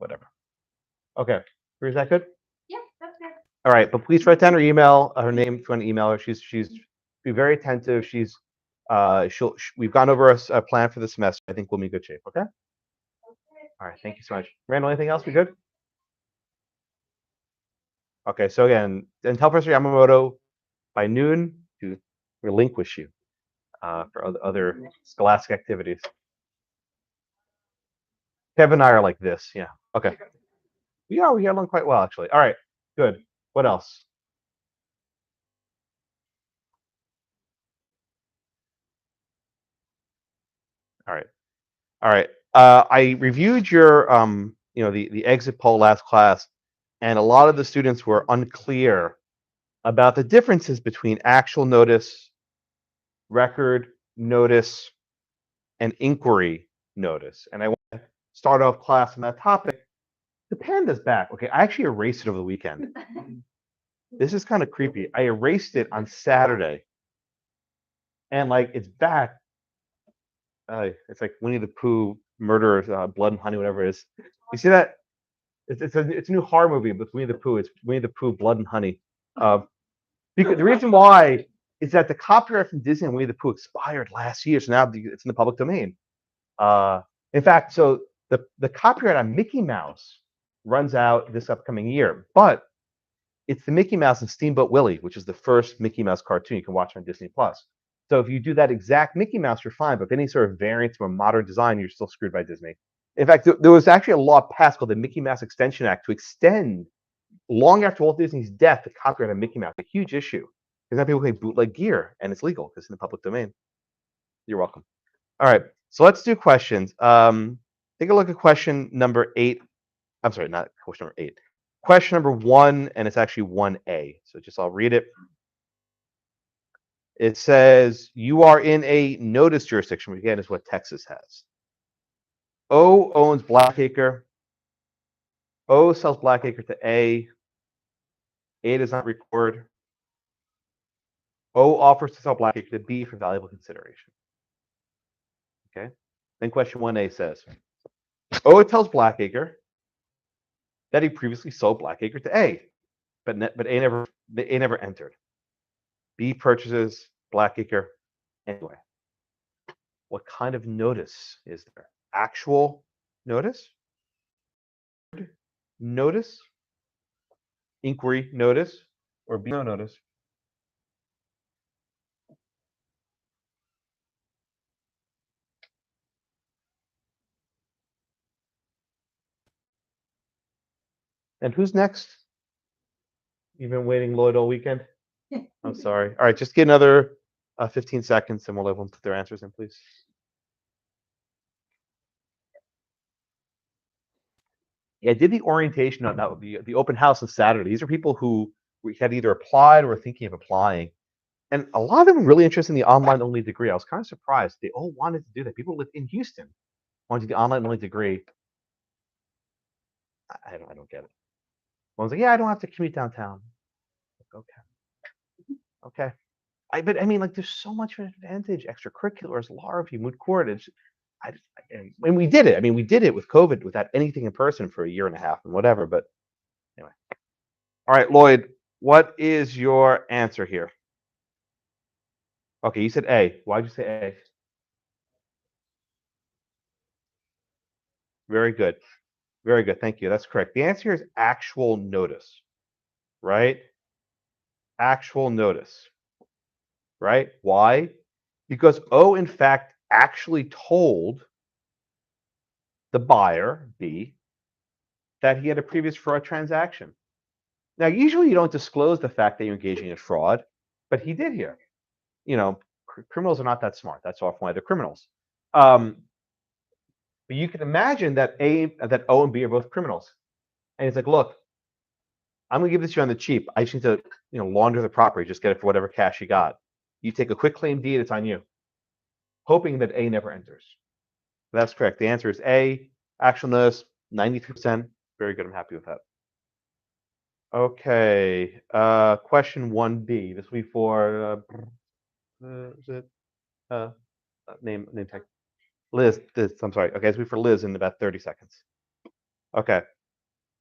whatever. Okay, is that good? Yeah, that's good. All right, but please write down her email, her name if you want to email her. She's be very attentive. We've gone over a plan for the semester. I think we'll be in good shape. Okay. Okay. All right. Thank you so much, Randall. Anything else? We good? Okay. So again, then tell Professor Yamamoto by noon to relinquish you for other scholastic activities. Kevin and I are like this. Yeah. Okay. We get along quite well actually. All right. Good. What else? All right. All right. I reviewed your the exit poll last class, and a lot of the students were unclear about the differences between actual notice, record notice, and inquiry notice. And I want to start off class on that topic. The panda's back. Okay, I actually erased it over the weekend. This is kind of creepy. I erased it on Saturday, and like it's back. It's like Winnie the Pooh, Murder, Blood and Honey, whatever it is. You see that? It's a new horror movie with Winnie the Pooh. It's Winnie the Pooh, Blood and Honey. Because the reason why is that the copyright from Disney and Winnie the Pooh expired last year, so now it's in the public domain. In fact, so the copyright on Mickey Mouse runs out this upcoming year, but it's the Mickey Mouse and Steamboat Willie, which is the first Mickey Mouse cartoon you can watch on Disney Plus. So if you do that exact Mickey Mouse, you're fine. But if any sort of variant from a modern design, you're still screwed by Disney. In fact, there was actually a law passed called the Mickey Mouse Extension Act to extend, long after Walt Disney's death, the copyright on Mickey Mouse. A huge issue. Because now people can bootleg gear, and it's legal because it's in the public domain. You're welcome. All right, so let's do questions. Take a look at question number 8. I'm sorry, not question number 8. Question number 1, and it's actually 1A. So I'll read it. It says, you are in a notice jurisdiction, which again is what Texas has. O owns Blackacre. O sells Blackacre to A. A does not record. O offers to sell Blackacre to B for valuable consideration. Okay. Then question 1A says, O tells Blackacre that he previously sold Blackacre to A, but A never entered. B purchases Blackacre anyway. What kind of notice is there? Actual notice? Notice? Inquiry notice? Or B no notice? And who's next? You've been waiting, Lloyd, all weekend? I'm sorry. All right, just get another 15 seconds and we'll let them put their answers in, please. Yeah, I did the orientation on that, the open house on Saturday. These are people who had either applied or were thinking of applying. And a lot of them were really interested in the online-only degree. I was kind of surprised. They all wanted to do that. People who live in Houston wanted the online-only degree. I don't get it. One was like, yeah, I don't have to commute downtown. Like, okay. But I mean, like, there's so much advantage, extracurriculars, law review, moot court. And we did it. I mean, we did it with COVID without anything in person for a year and a half and whatever. But anyway. All right, Lloyd, what is your answer here? Okay, you said A. Why'd you say A? Very good. Very good. Thank you. That's correct. The answer is actual notice, right? Actual notice, right? Why? Because O, in fact, actually told the buyer, B, that he had a previous fraud transaction. Now, usually you don't disclose the fact that you're engaging in fraud, but he did here. You know, criminals are not that smart. That's often why they're criminals. But you can imagine that O and B are both criminals. And he's like, look, I'm gonna give this to you on the cheap. I just need to, launder the property, just get it for whatever cash you got. You take a quick claim deed, it's on you. Hoping that A never enters. That's correct. The answer is A. Actual notice, 93%. Very good. I'm happy with that. Okay. Question 1B. This will be for is it name tag? Liz. I'm sorry. Okay, this will be for Liz in about 30 seconds. Okay,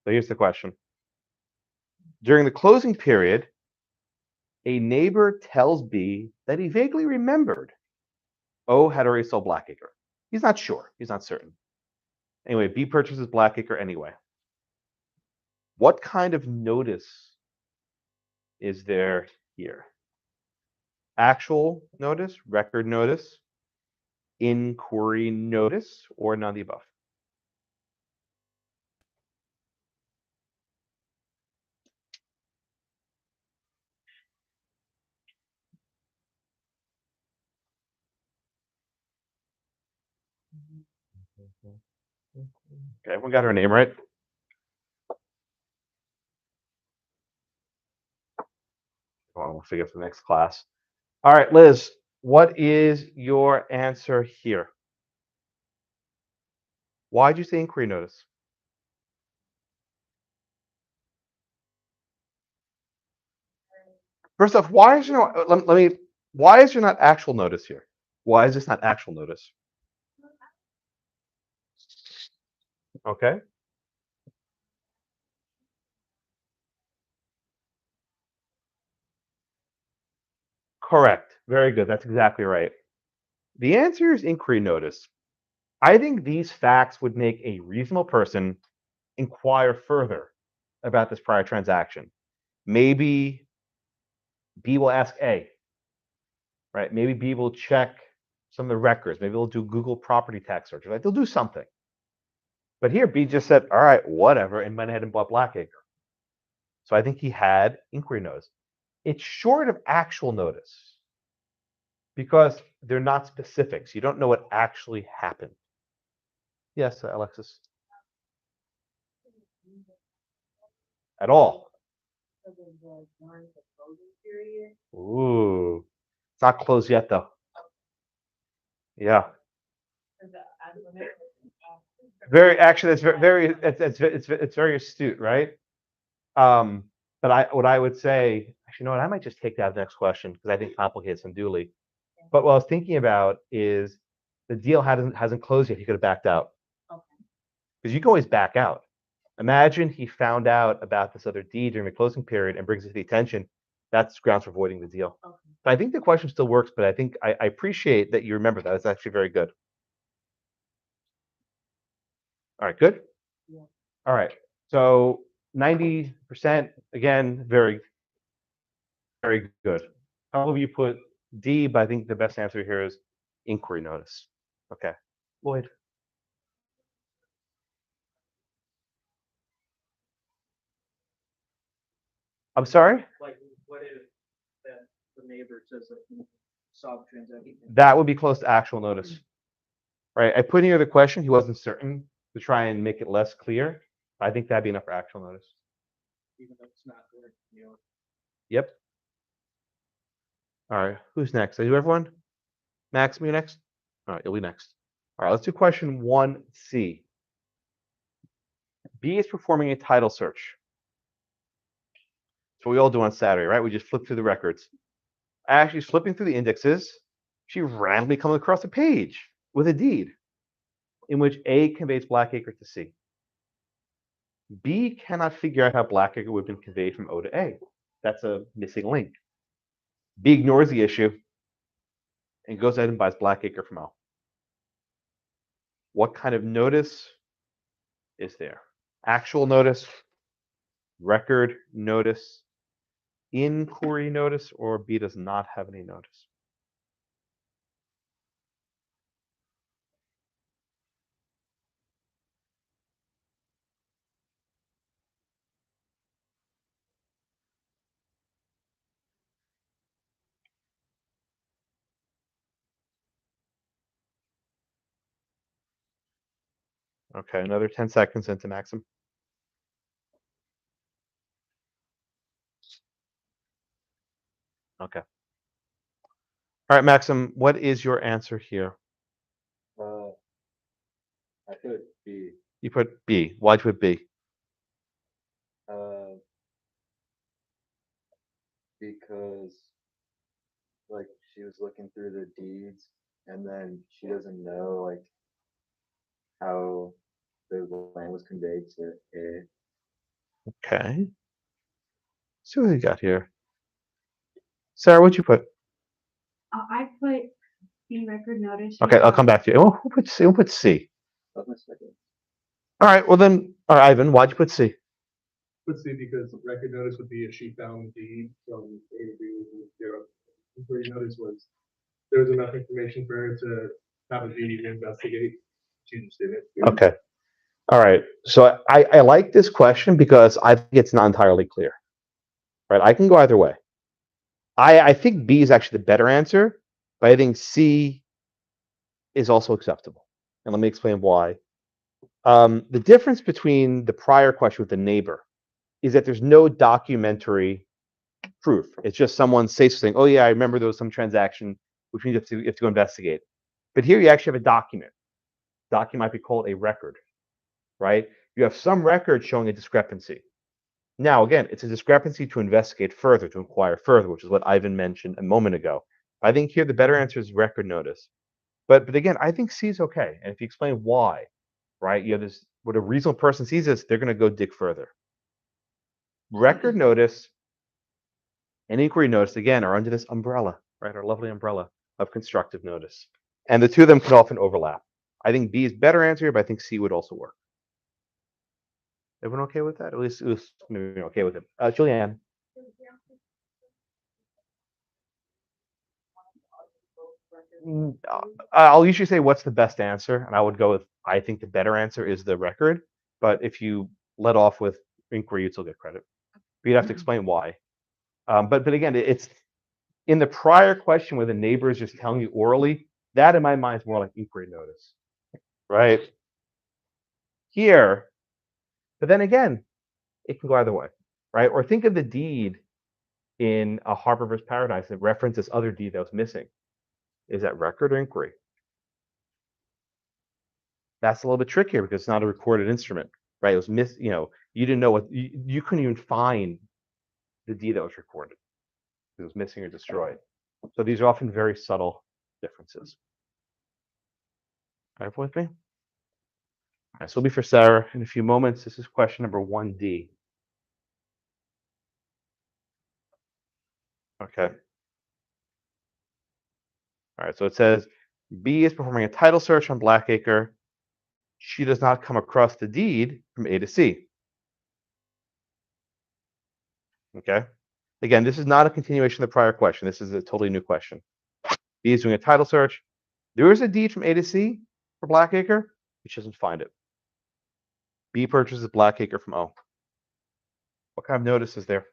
so here's the question. During the closing period, a neighbor tells B that he vaguely remembered O had already sold Blackacre. He's not sure. He's not certain. Anyway, B purchases Blackacre anyway. What kind of notice is there here? Actual notice, record notice, inquiry notice, or none of the above? Okay, everyone got her name right? Well, we'll figure out for the next class. All right, Liz, what is your answer here? Why'd you say inquiry notice? First off, why is there no, let me, why is there not actual notice here? Why is this not actual notice? Okay, correct. Very good. That's exactly right. The answer is inquiry notice. I think these facts would make a reasonable person inquire further about this prior transaction. Maybe B will ask A, right? Maybe B will check some of the records. Maybe they'll do Google property tax search. Like they'll do something. But here, B just said, all right, whatever, and went ahead and bought Blackacre. So I think he had inquiry notice. It's short of actual notice because they're not specifics. You don't know what actually happened. Yes, Alexis. At all. Ooh, it's not closed yet though. Yeah. Very actually, that's very it's very astute, right? Um, but what I would say, actually, you know what? I might just take that next question because I think complicates unduly. But what I was thinking about is the deal hasn't closed yet. He could have backed out because you can always back out. Imagine he found out about this other deed during the closing period and brings it to the attention. That's grounds for voiding the deal. But I think the question still works. But I think I appreciate that you remember that. It's actually very good. All right, good. All right. So 90% again, very, very good. A couple of you put D, but I think the best answer here is inquiry notice. Okay. Lloyd. I'm sorry? Like, what if the neighbor says that he saw the transaction? That would be close to actual notice. Right. I put in here the question. He wasn't certain to try and make it less clear. I think that'd be enough for actual notice. Even though it's not there, Yep. All right. Who's next? Are you everyone? Max, me next? All right, you'll be next. All right, let's do question 1C. B is performing a title search. That's what we all do on Saturday, right? We just flip through the records. As she's flipping through the indexes, she randomly comes across a page with a deed in which A conveys Blackacre to C. B cannot figure out how Blackacre would have been conveyed from O to A. That's a missing link. B ignores the issue and goes ahead and buys Blackacre from O. What kind of notice is there? Actual notice, record notice, inquiry notice, or B does not have any notice? Okay, another 10 seconds into Maxim. Okay. All right, Maxim, what is your answer here? I put B. You put B. Why'd you put B? Uh, because like she was looking through the deeds and then she doesn't know like how the land was conveyed to A. Okay. See what we got here. Sarah, what'd you put? I put the record notice. Okay, I'll come back to you. Oh, who put C? Who put C? That was my second. All right. Well then, all right, Ivan, why'd you put C? Let's see, because record notice would be a she found deed from A to B. Inquiry notice was, there was enough information for her to have a duty to investigate. She just did it. Okay. All right. So I like this question because I think it's not entirely clear. Right? I can go either way. I think B is actually the better answer, but I think C is also acceptable. And let me explain why. The difference between the prior question with the neighbor is that there's no documentary proof. It's just someone saying, "Oh yeah, I remember there was some transaction," which means you have to go investigate. But here you actually have a document. Document might be called a record, right? You have some record showing a discrepancy. Now, again, it's a discrepancy to investigate further, to inquire further, which is what Ivan mentioned a moment ago. I think here the better answer is record notice. But again, I think C is okay. And if you explain why, right? You have this, when a reasonable person sees this, they're going to go dig further. Record notice and inquiry notice, again, are under this umbrella, right? Our lovely umbrella of constructive notice. And the two of them can often overlap. I think B is better answer, but I think C would also work. Everyone okay with that? At least it was maybe okay with it. Julianne. I'll usually say what's the best answer, and I would go with I think the better answer is the record. But if you let off with inquiry, you'd still get credit. But you'd have to explain why. But again, it's in the prior question where the neighbor is just telling you orally. That in my mind is more like inquiry notice, right? Here, but then again, it can go either way, right? Or think of the deed in a Harbor vs. Paradise that references other deed that was missing. Is that record or inquiry? That's a little bit trickier because it's not a recorded instrument, right? It was you didn't know what you couldn't even find the deed that was recorded. It was missing or destroyed. So these are often very subtle differences. All right, with me? All right, so it'll be for Sarah in a few moments. This is question number 1D. Okay. All right, so it says B is performing a title search on Blackacre. She does not come across the deed from A to C. Okay. Again, this is not a continuation of the prior question. This is a totally new question. B is doing a title search. There is a deed from A to C for Blackacre, but she doesn't find it. B purchases Blackacre from O. What kind of notice is there?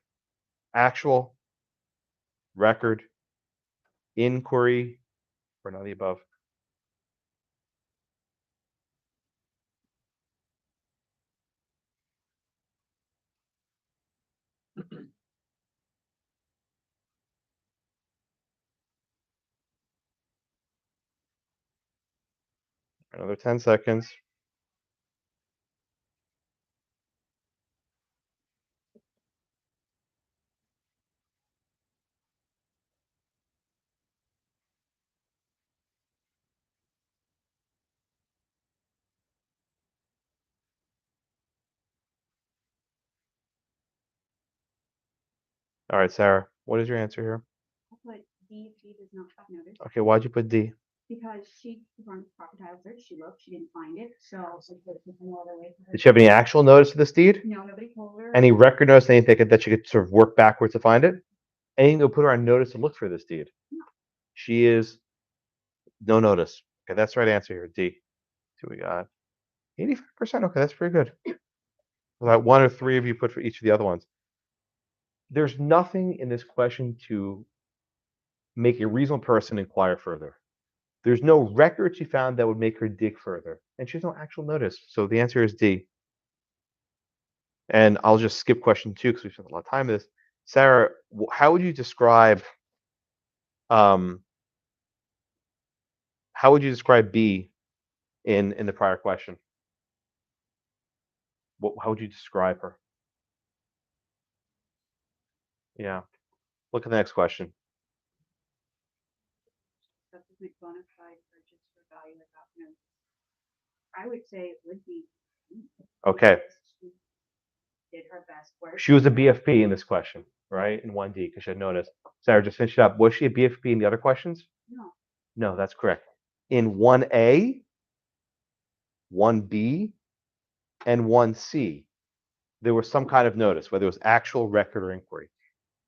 Actual, record, inquiry, or none of the above? Another 10 seconds. All right, Sarah, what is your answer here? I put D, she does not have notice. Okay, why'd you put D? Because she performed proper title search, she looked, she didn't find it, so she put it no other way. Did she have any actual notice of this deed? No, nobody told her. Any record notice, anything that she could sort of work backwards to find it? Anything to put her on notice to look for this deed? No. She is no notice. Okay, that's the right answer here, D. So we got 85%. Okay, that's pretty good. About one or three of you put for each of the other ones. There's nothing in this question to make a reasonable person inquire further. There's no record she found that would make her dig further, and she has no actual notice. So the answer is D. And I'll just skip question 2 because we spent a lot of time on this. Sarah, how would you describe B in the prior question? How would you describe her? Yeah. Look at the next question. Subsequent bona fide purchase for value without notice. I would say it would be Okay. She did her best work. She was a BFP in this question, right? In 1D, because she had noticed. Sarah, just finish it up. Was she a BFP in the other questions? No, No, that's correct. In 1A, 1B, and 1C, there was some kind of notice, whether it was actual record or inquiry.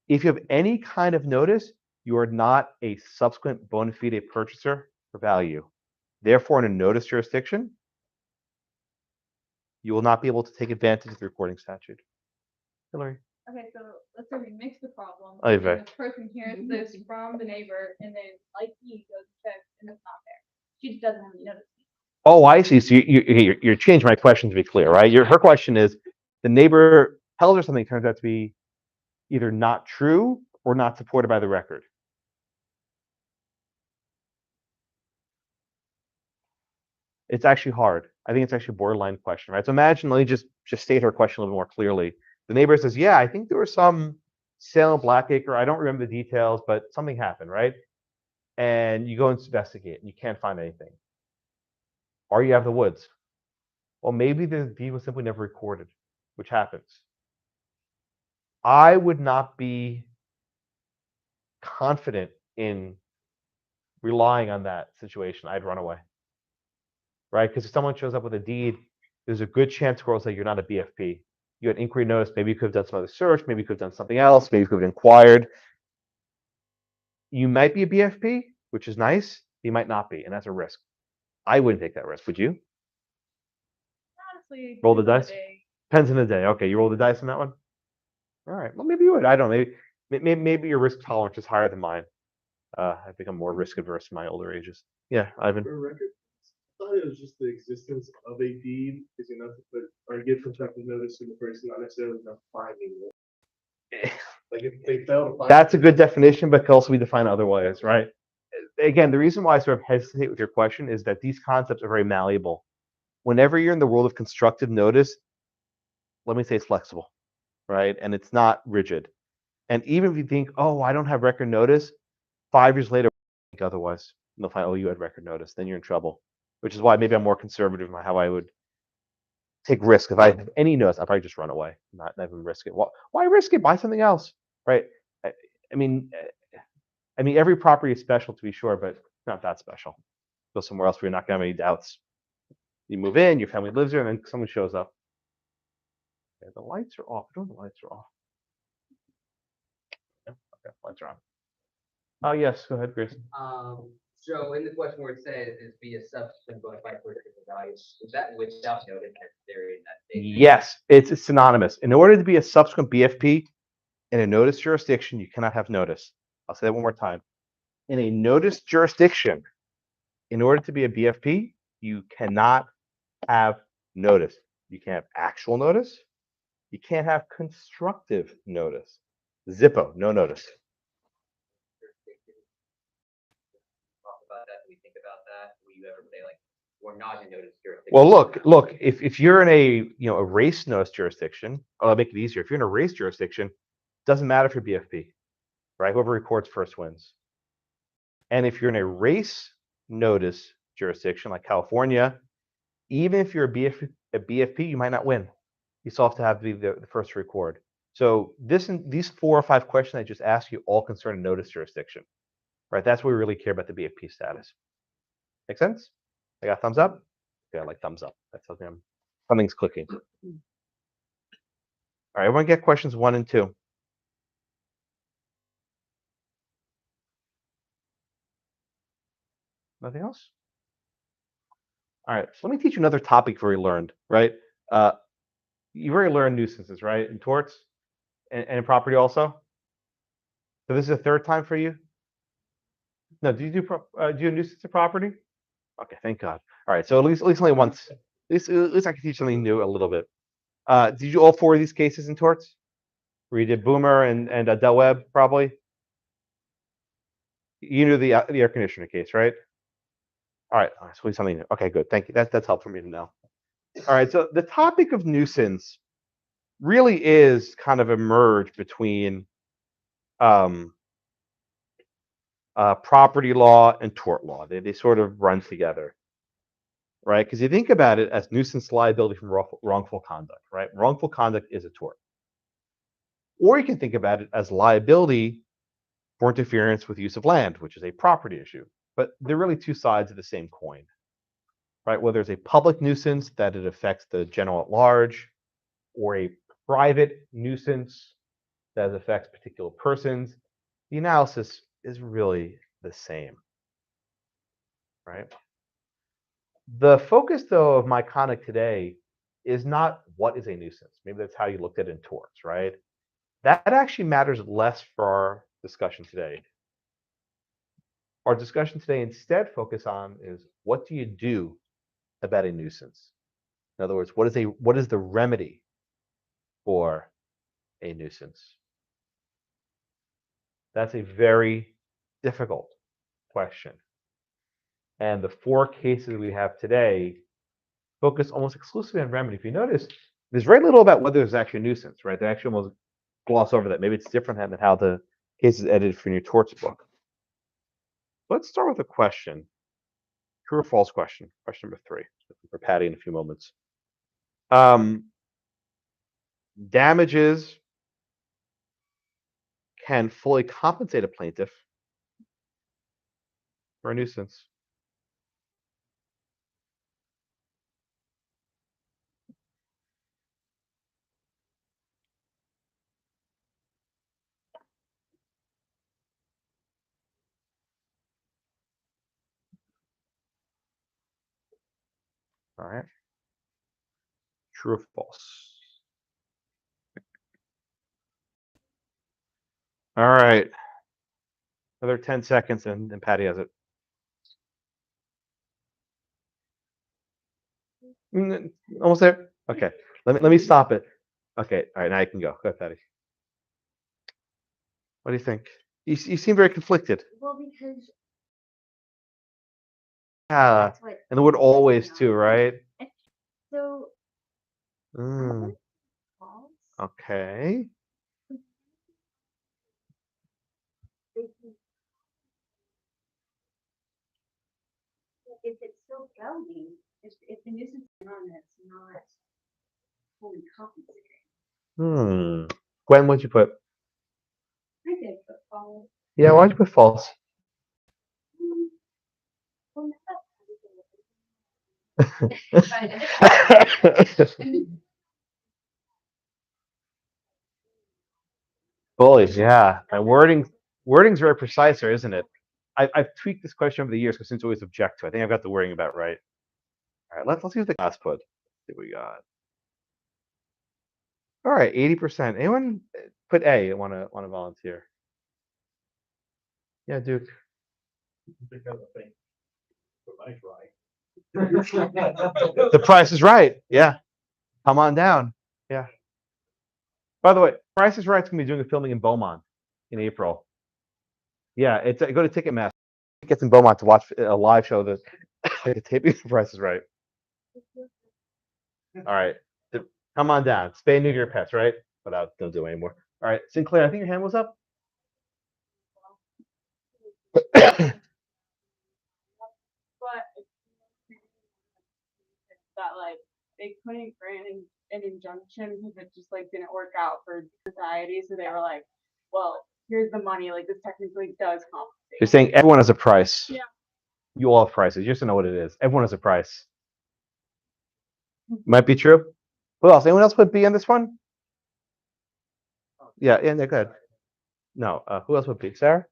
If you have any kind of notice, you are not a subsequent bona fide purchaser for value. Therefore, in a notice jurisdiction, you will not be able to take advantage of the recording statute. Hillary. Okay, so let's say we mix the problem. Oy And vey. this person hears this from the neighbor, and then like he goes and checks, and it's not there. She just doesn't have any notice. Oh, I see. So you're changing my question to be clear, right? Her question is the neighbor tells her something turns out to be either not true or not supported by the record. It's actually hard. I think it's actually a borderline question, right? So imagine, let me just state her question a little more clearly. The neighbor says, yeah, I think there was some sale in Blackacre. I don't remember the details, but something happened, right? And you go and investigate and you can't find anything. Or you have the woods. Well, maybe the deed was simply never recorded, which happens. I would not be confident in relying on that situation. I'd run away, right? Because if someone shows up with a deed, there's a good chance girls say you're not a BFP. You had inquiry notice. Maybe you could have done some other search. Maybe you could have done something else. Maybe you could have inquired. You might be a BFP, which is nice. You might not be, and that's a risk. I wouldn't take that risk. Would you? Honestly, Roll the depends on dice? day. Depends on the day. Okay, you roll the dice on that one. All right. Well, maybe you would. I don't know. Maybe your risk tolerance is higher than mine. I've become more risk averse in my older ages. Yeah, Ivan. For record, I thought it was just the existence of a deed is enough to put or give constructive notice to the person, not necessarily enough finding it. Like if they fail to find That's a good definition, but can also be defined otherwise, right? Again, the reason why I sort of hesitate with your question is that these concepts are very malleable. Whenever you're in the world of constructive notice, let me say it's flexible, right? And it's not rigid. And even if you think, oh, I don't have record notice, 5 years later, think otherwise. And they'll find, oh, you had record notice. Then you're in trouble. Which is why maybe I'm more conservative in how I would take risk. If I have any notice, I'd probably just run away, not even risk it. Why risk it? Buy something else, right? I mean, every property is special to be sure, but not that special. Go somewhere else where you're not gonna have any doubts. You move in, your family lives there, and then someone shows up. Okay, the lights are off. I don't know the lights are off. Yeah, okay, lights are on. Oh yes, go ahead, Grace. So in the question where it says is be a subsequent bona fide purchaser of value, is that without notice necessary in that statement? Yes, it's synonymous. In order to be a subsequent BFP in a notice jurisdiction, you cannot have notice. I'll say that one more time. In a notice jurisdiction, in order to be a BFP, you cannot have notice. You can't have actual notice. You can't have constructive notice. Zippo, no notice. Talk about that. Do we think about that? Will you ever say like we're not in notice jurisdiction? Well, look. If you're in a race notice jurisdiction, I'll make it easier. If you're in a race jurisdiction, doesn't matter if you're BFP, right? Whoever records first wins. And if you're in a race notice jurisdiction like California, even if you're a BFP, you might not win. You still have to be the first to record. So these 4 or 5 questions I just asked you all concern a notice jurisdiction, right? That's what we really care about the BFP status. Make sense? I got thumbs up? Yeah, I like thumbs up. That's something's clicking. All right, everyone get questions 1 and 2. Nothing else? All right, so let me teach you another topic you've already learned, right? You've already learned nuisances, right? And torts and in property also. So this is the 3rd time for you? No, do you do nuisance of property? Okay, thank God. All right, so at least only once. At least I can teach something new a little bit. Did you do all 4 of these cases in torts? Where you did Boomer and Del Webb, probably? You knew the air conditioner case, right? All right, so something new. Okay, good. Thank you. That's helpful for me to know. All right, so the topic of nuisance really is kind of a merge between property law and tort law. They sort of run together, right? Because you think about it as nuisance liability from wrongful conduct, right? Wrongful conduct is a tort. Or you can think about it as liability for interference with use of land, which is a property issue. But they're really two sides of the same coin, right? Whether it's a public nuisance that it affects the general at large, or a private nuisance that affects particular persons, the analysis is really the same, right? The focus, though, of my conduct today is not what is a nuisance. Maybe that's how you looked at it in torts, right? That actually matters less for our discussion today. Our discussion today instead focus on is what do you do about a nuisance? In other words, what is the remedy for a nuisance? That's a very difficult question. And the 4 cases we have today focus almost exclusively on remedy. If you notice, there's very little about whether there's actually a nuisance, right? They actually almost gloss over that. Maybe it's different than how the case is edited for your torts book. Let's start with a question. True or false question. Question number 3 for Patty in a few moments. Damages can fully compensate a plaintiff for a nuisance. All right. True or false? All right. Another 10 seconds and Patty has it. Almost there? Okay. Let me stop it. Okay. All right. Now you can go. Go ahead, Patty. What do you think? You seem very conflicted. Well, because Yeah. that's what. And the word always too, right? So. Mm, False. okay. If it's still going, if the nuisance is on, that's not fully compensating. Gwen, what'd you put? I did put false. Yeah, why'd you put false? Well, Bullies, yeah. My wording's very precise here, isn't it? I've tweaked this question over the years because students always object to it. I think I've got the wording about right. All right, let's see what the class put. Let's see what we got. All right, 80%. Anyone put A? Want to volunteer? Yeah, Duke. Because I think the price right. The price is right. Yeah. Come on down. Yeah. By the way, Price is Right's gonna be doing a filming in Beaumont in April. Yeah, it's go to Ticketmaster. Get in Beaumont to watch a live show that taping The Price is Right. All right. Come on down. Spay neuter your pets, right? But don't do it anymore. All right, Sinclair, I think your hand was up. But that like they couldn't grant an injunction because it just like didn't work out for society. So they were like, well, here's the money. Like this technically does compensate. You're saying everyone has a price. Yeah. You all have prices. You just don't know what it is. Everyone has a price. Might be true. Who else? Anyone else put B on this one? Yeah, go ahead. No, who else would be? Sarah?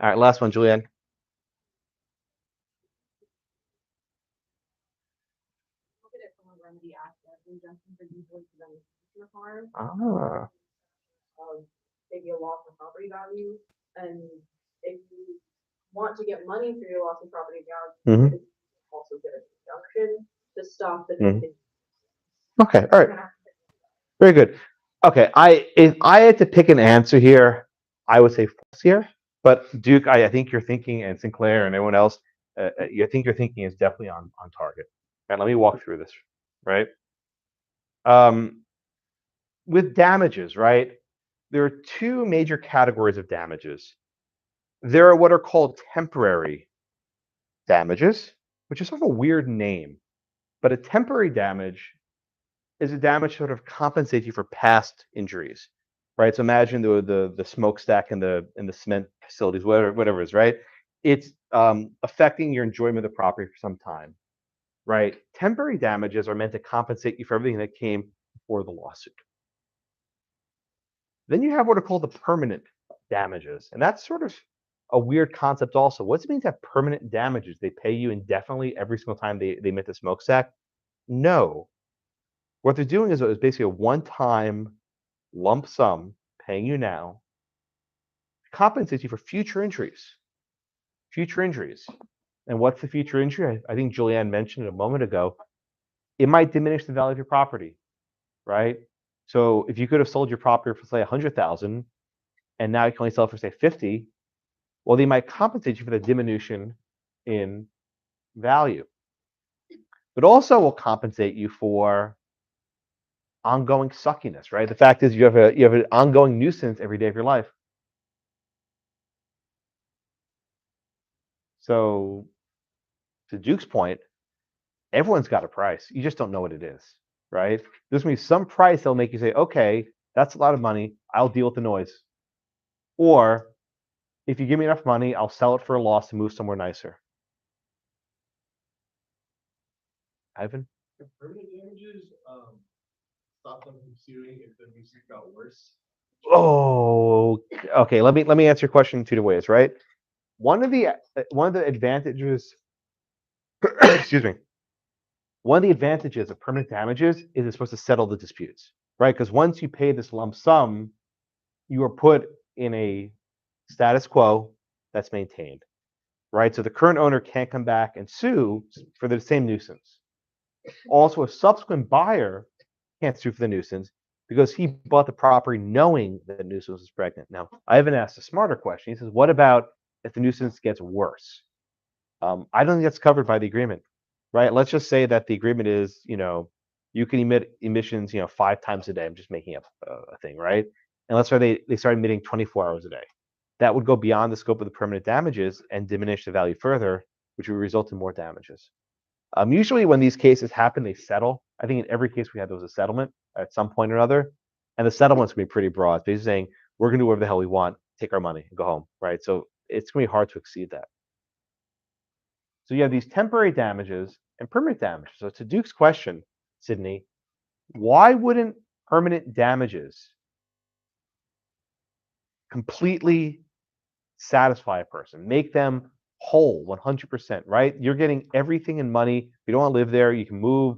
All right, last one, Julianne. Look at it from a remedy aspect. Injunctions are usually preventing harm. Ah. Maybe a loss of property value, and if you want to get money for your loss of property value, Mhm. you also get an injunction to stop the. Mhm. Okay, all right. Very good. Okay, if I had to pick an answer here, I would say false here. But Duke, I think you're thinking, and Sinclair and everyone else, I think your thinking is definitely on target. And let me walk through this, right? With damages, right? there are two major categories of damages. There are what are called temporary damages, which is sort of a weird name, but a temporary damage is a damage sort of compensates you for past injuries, right? So imagine the smokestack in the cement facilities, whatever it is, right? It's affecting your enjoyment of the property for some time, right? Temporary damages are meant to compensate you for everything that came before the lawsuit. Then you have what are called the permanent damages, and that's sort of a weird concept also. What does it mean to have permanent damages? They pay you indefinitely every single time they emit the smokestack? No. What they're doing is basically a one-time lump sum paying you now compensates you for future injuries. Future injuries. And what's the future injury? I think Julianne mentioned it a moment ago. It might diminish the value of your property, right? So if you could have sold your property for say 100,000 and now you can only sell it for say 50, well, they might compensate you for the diminution in value. But also will compensate you for ongoing suckiness, right? The fact is you have an ongoing nuisance every day of your life. So to Duke's point, everyone's got a price. You just don't know what it is, right? There's gonna be some price that'll make you say, okay, that's a lot of money. I'll deal with the noise. Or if you give me enough money, I'll sell it for a loss and move somewhere nicer. Ivan? If permanent damages, stop them from suing if the nuisance got worse. Oh, okay. Let me answer your question in two ways, right? One of the advantages, excuse me. One of the advantages of permanent damages is it's supposed to settle the disputes, right? Because once you pay this lump sum, you are put in a status quo that's maintained, right? So the current owner can't come back and sue for the same nuisance. Also, a subsequent buyer can't sue for the nuisance because he bought the property knowing that the nuisance was pregnant. Now, Ivan asked a smarter question. He says, what about if the nuisance gets worse? I don't think that's covered by the agreement, right? Let's just say that the agreement is, you can emit emissions, 5 times a day. I'm just making up a thing, right? And let's say they start emitting 24 hours a day. That would go beyond the scope of the permanent damages and diminish the value further, which would result in more damages. Usually when these cases happen, they settle. I think in every case we had there was a settlement at some point or another, and the settlement's gonna be pretty broad. Basically saying we're gonna do whatever the hell we want, take our money, and go home, right? So it's gonna be hard to exceed that. So you have these temporary damages and permanent damages. So to Duke's question, Sydney, why wouldn't permanent damages completely satisfy a person, make them whole 100%, right? You're getting everything in money. If you don't want to live there, you can move.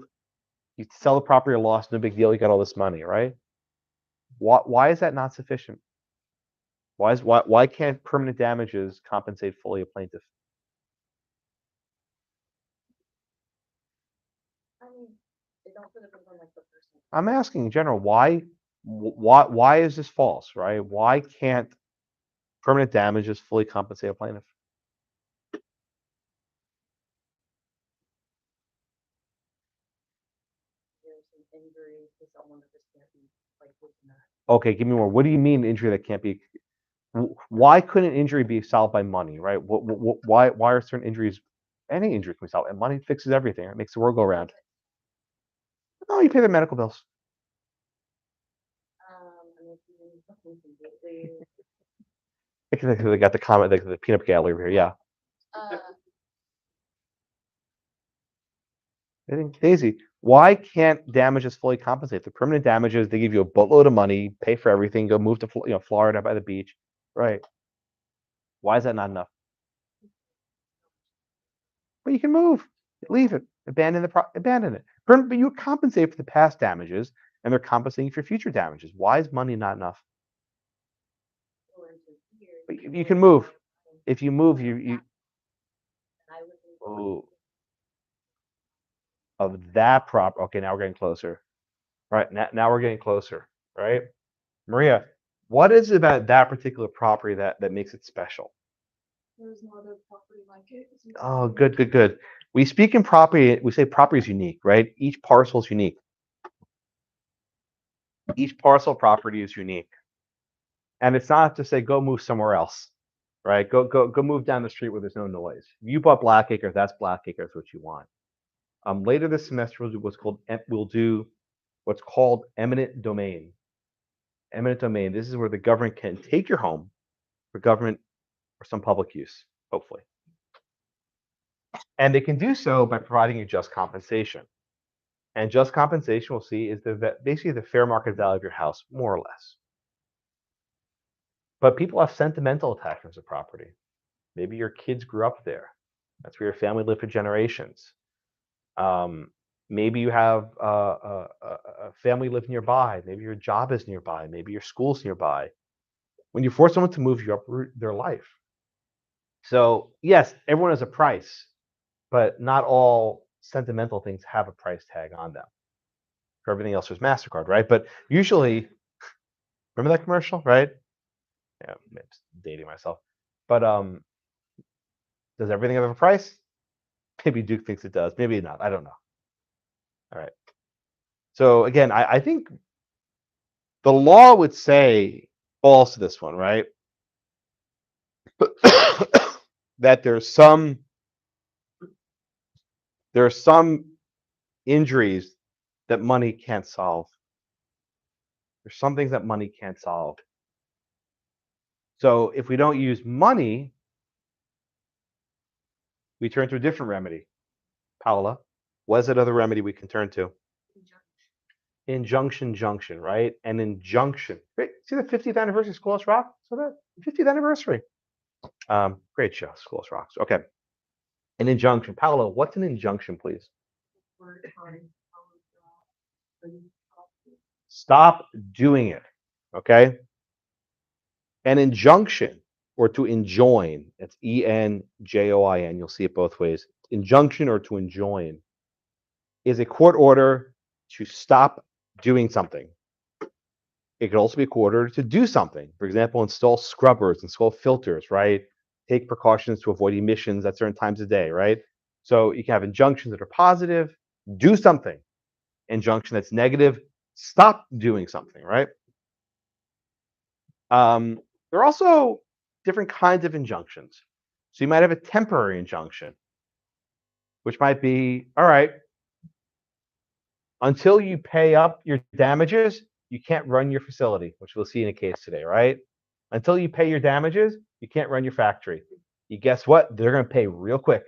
You sell the property or loss, no big deal. You got all this money, right? Why is that not sufficient? Why can't permanent damages compensate fully a plaintiff? I mean, it also depends on like the person. I'm asking in general, why is this false, right? Why can't permanent damages fully compensate a plaintiff? There's an injury to someone that just can't be like looking at. Okay, give me more. What do you mean injury that can't be? Why couldn't injury be solved by money, right? Why are certain injuries? Any injury can be solved, and money fixes everything. It makes the world go round. Oh, you pay their medical bills. And if you need something completely, They got the comment, the peanut gallery over here. Yeah. I think Daisy, why can't damages fully compensate? The permanent damages, they give you a boatload of money, pay for everything, go move to Florida by the beach, right? Why is that not enough? But you can move, leave it, abandon it. But you compensate for the past damages, and they're compensating for future damages. Why is money not enough? But you can move. If you move, oh, of that prop. Okay, now we're getting closer. Right, now we're getting closer, right? Maria, what is it about that particular property that makes it special? There's no other property like it. Oh, good. We speak in property, we say property is unique, right? Each parcel is unique. Each parcel property is unique. And it's not to say go move somewhere else, right? Go move down the street where there's no noise. If you bought Blackacre, that's Blackacre, that's what you want. Later this semester we'll do what's called eminent domain. Eminent domain. This is where the government can take your home for government or some public use, hopefully. And they can do so by providing you just compensation. And just compensation, we'll see, is basically the fair market value of your house, more or less. But people have sentimental attachments to property. Maybe your kids grew up there. That's where your family lived for generations. Maybe you have a family live nearby. Maybe your job is nearby. Maybe your school's nearby. When you force someone to move, you uproot their life. So yes, everyone has a price, but not all sentimental things have a price tag on them. For everything else, there's MasterCard, right? But usually, remember that commercial, right? Yeah, I'm just dating myself. But does everything have a price? Maybe Duke thinks it does. Maybe not. I don't know. All right. So again, I think the law would say falls to this one, right? That there are some injuries that money can't solve. There's some things that money can't solve. So if we don't use money, we turn to a different remedy. Paula, what is another remedy we can turn to? Injunction junction, right? An injunction. Great. See the 50th anniversary of Schools Rock? So that 50th anniversary. Great show, Schools Rocks. Okay. An injunction. Paula, what's an injunction, please? Stop doing it. Okay. An injunction, or to enjoin, it's ENJOIN. You'll see it both ways. Injunction or to enjoin is a court order to stop doing something. It could also be a court order to do something. For example, install scrubbers, install filters, right? Take precautions to avoid emissions at certain times of day, right? So you can have injunctions that are positive, do something. Injunction that's negative, stop doing something, right? There are also different kinds of injunctions. So you might have a temporary injunction, which might be, all right, until you pay up your damages, you can't run your facility, which we'll see in a case today, right? Until you pay your damages, you can't run your factory. You guess what? They're going to pay real quick.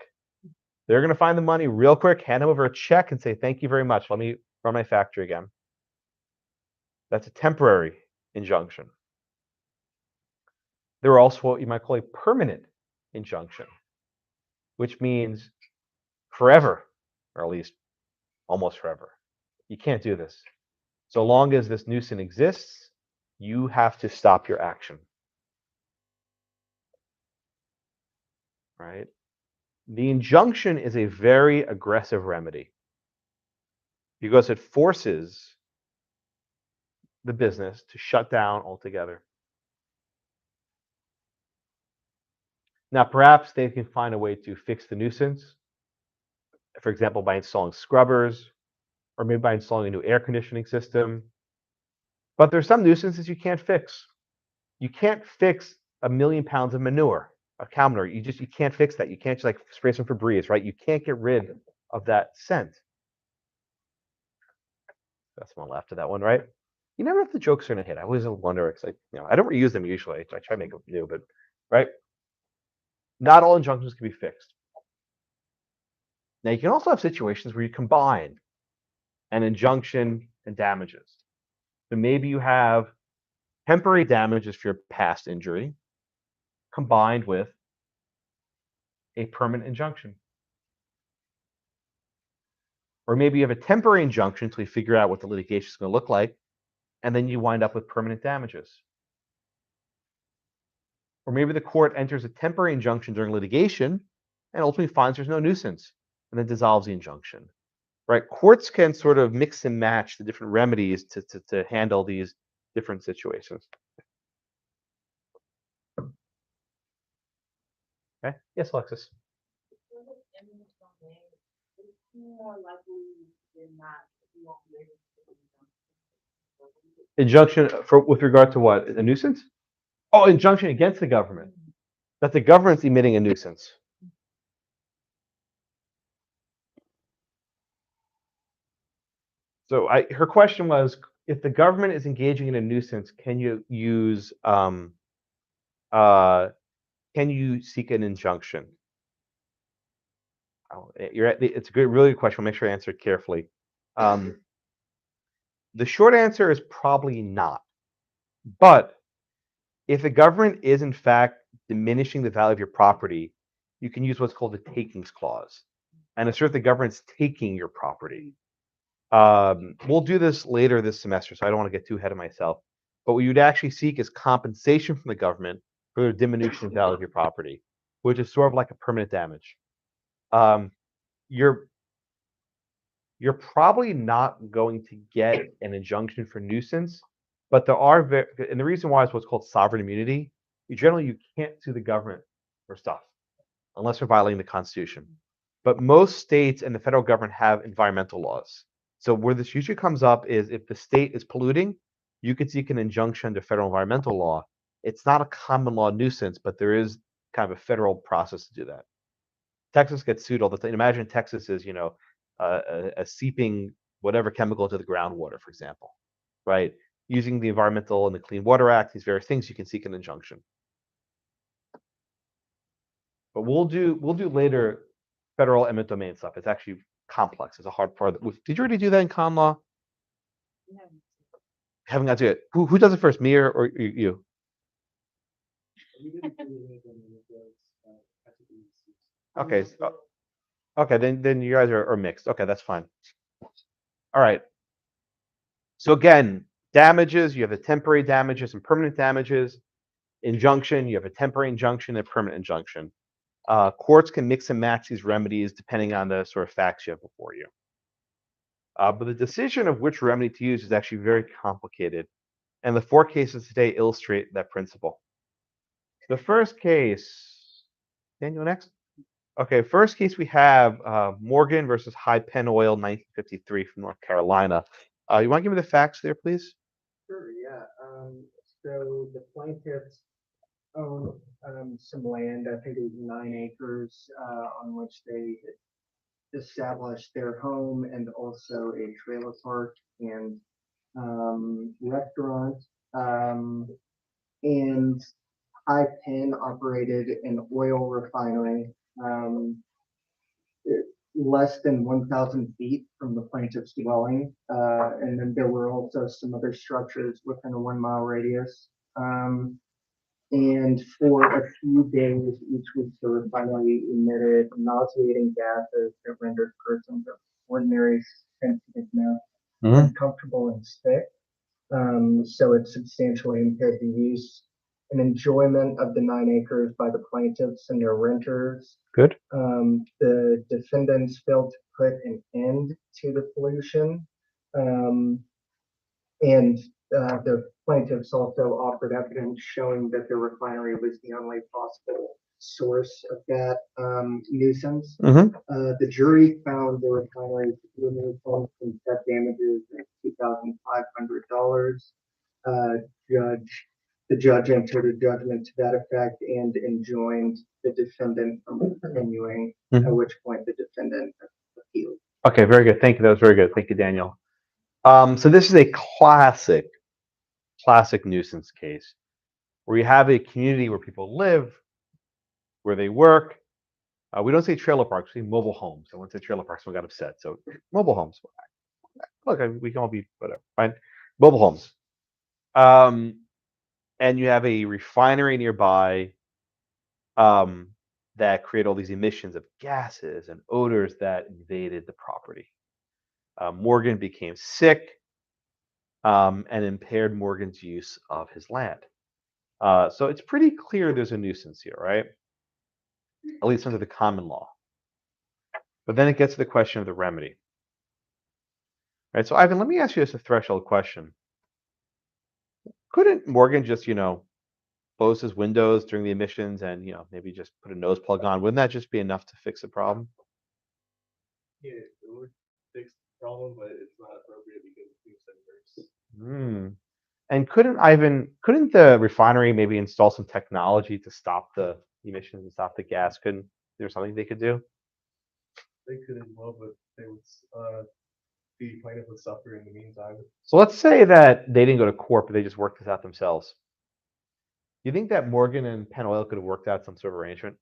They're going to find the money real quick, hand them over a check and say, thank you very much. Let me run my factory again. That's a temporary injunction. There are also what you might call a permanent injunction, which means forever, or at least almost forever. You can't do this. So long as this nuisance exists, you have to stop your action. Right? The injunction is a very aggressive remedy because it forces the business to shut down altogether. Now, perhaps they can find a way to fix the nuisance, for example, by installing scrubbers, or maybe by installing a new air conditioning system. But there's some nuisances you can't fix. You can't fix 1 million pounds of manure, of cow manure. You can't fix that. You can't just like spray some Febreze, right? You can't get rid of that scent. That's one left of that one, right? You never know if the jokes are gonna hit. I always wonder. It's like, I don't reuse them usually. I try to make them new, but right? Not all injunctions can be fixed. Now you can also have situations where you combine an injunction and damages. So maybe you have temporary damages for your past injury combined with a permanent injunction. Or maybe you have a temporary injunction until you figure out what the litigation is going to look like, and then you wind up with permanent damages. Or maybe the court enters a temporary injunction during litigation and ultimately finds there's no nuisance and then dissolves the injunction. Right? Courts can sort of mix and match the different remedies to handle these different situations. Okay. Yes, Alexis. Injunction with regard to what? A nuisance? Oh, injunction against the government. That the government's emitting a nuisance. So her question was, if the government is engaging in a nuisance, can you use can you seek an injunction? It's a good, really good question. I'll make sure I answer it carefully. The short answer is probably not. But if the government is in fact diminishing the value of your property, you can use what's called the takings clause and assert the government's taking your property. We'll do this later this semester, so I don't want to get too ahead of myself. But what you'd actually seek is compensation from the government for the diminution of value of your property, which is sort of like a permanent damage. You're probably not going to get an injunction for nuisance, but there are and the reason why is what's called sovereign immunity. You can't sue the government for stuff unless they're violating the Constitution. But most states and the federal government have environmental laws. So where this usually comes up is if the state is polluting, you could seek an injunction under federal environmental law. It's not a common law nuisance, but there is kind of a federal process to do that. Texas gets sued all the time. Imagine Texas is, a seeping whatever chemical into the groundwater, for example, right? Using the Environmental and the Clean Water Act, these various things, you can seek an injunction. But we'll do later federal eminent domain stuff. It's actually complex. It's a hard part. Did you already do that in con law? No. Haven't got to it. Who does it first, me or you? Okay. Okay, then you guys are mixed. Okay, that's fine. All right. So again, damages, you have the temporary damages and permanent damages. Injunction, you have a temporary injunction and a permanent injunction. Courts can mix and match these remedies depending on the sort of facts you have before you. But the decision of which remedy to use is actually very complicated. And the 4 cases today illustrate that principle. The first case, Daniel, next. Okay, first case we have Morgan versus High Penn Oil, 1953 from North Carolina. You want to give me the facts there, please? Sure, yeah. So the plaintiffs own some land, I think it was 9 acres, on which they established their home and also a trailer park and restaurant. And High Penn operated an oil refinery less than 1,000 feet from the plaintiff's dwelling. And then there were also some other structures within a 1-mile radius. And for a few days each week, the refinery emitted nauseating gases that rendered persons of ordinary sensitiveness uncomfortable and sick. So it substantially impaired the use and enjoyment of the 9 acres by the plaintiffs and their renters. Good. The defendants failed to put an end to the pollution. And the plaintiffs also offered evidence showing that the refinery was the only possible source of that nuisance. The jury found the refinery removed from set damages of $2,500. The judge entered a judgment to that effect and enjoined the defendant from continuing, at which point the defendant appealed. Okay, very good. Thank you. That was very good. Thank you, Daniel. So this is a classic nuisance case where you have a community where people live, where they work. We don't say trailer parks, we say mobile homes. I want to say trailer parks, someone got upset. So mobile homes. Look, we can all be whatever, fine. Mobile homes. And you have a refinery nearby that create all these emissions of gases and odors that invaded the property. Morgan became sick and impaired Morgan's use of his land. So it's pretty clear there's a nuisance here, right? At least under the common law. But then it gets to the question of the remedy. Right, so Ivan, let me ask you just a threshold question. Couldn't Morgan just, close his windows during the emissions and, maybe just put a nose plug on? Wouldn't that just be enough to fix the problem? Yeah, it would fix the problem, but it's not appropriate because it's nuisance. And couldn't the refinery maybe install some technology to stop the emissions and stop the gas? Couldn't there something they could do? They could as well, but they would, the plaintiff would suffer in the meantime. So let's say that they didn't go to court, but they just worked this out themselves. You think that Morgan and Penn Oil could have worked out some sort of arrangement?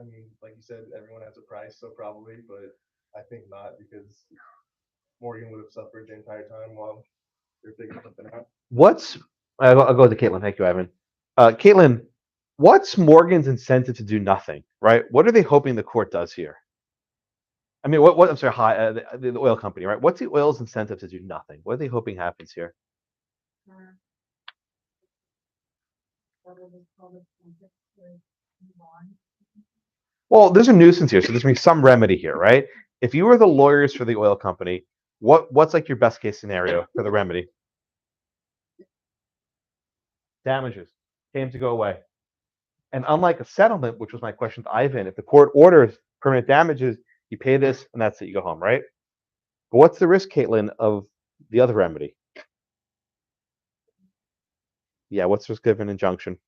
I mean, like you said, everyone has a price, so probably, but I think not, because Morgan would have suffered the entire time while they're figuring something out. I'll go to Caitlin. Thank you, Ivan. Caitlin, what's Morgan's incentive to do nothing, right? What are they hoping the court does here? I mean, I'm sorry, the oil company, right? What's the oil's incentive to do nothing? What are they hoping happens here? Well, there's a nuisance here, so there's gonna be some remedy here, right? If you were the lawyers for the oil company, what's like your best case scenario for the remedy? Damages came to go away. And unlike a settlement, which was my question to Ivan, if the court orders permanent damages, you pay this and that's it, you go home, right? But what's the risk, Caitlin, of the other remedy? Yeah, what's the risk of an injunction?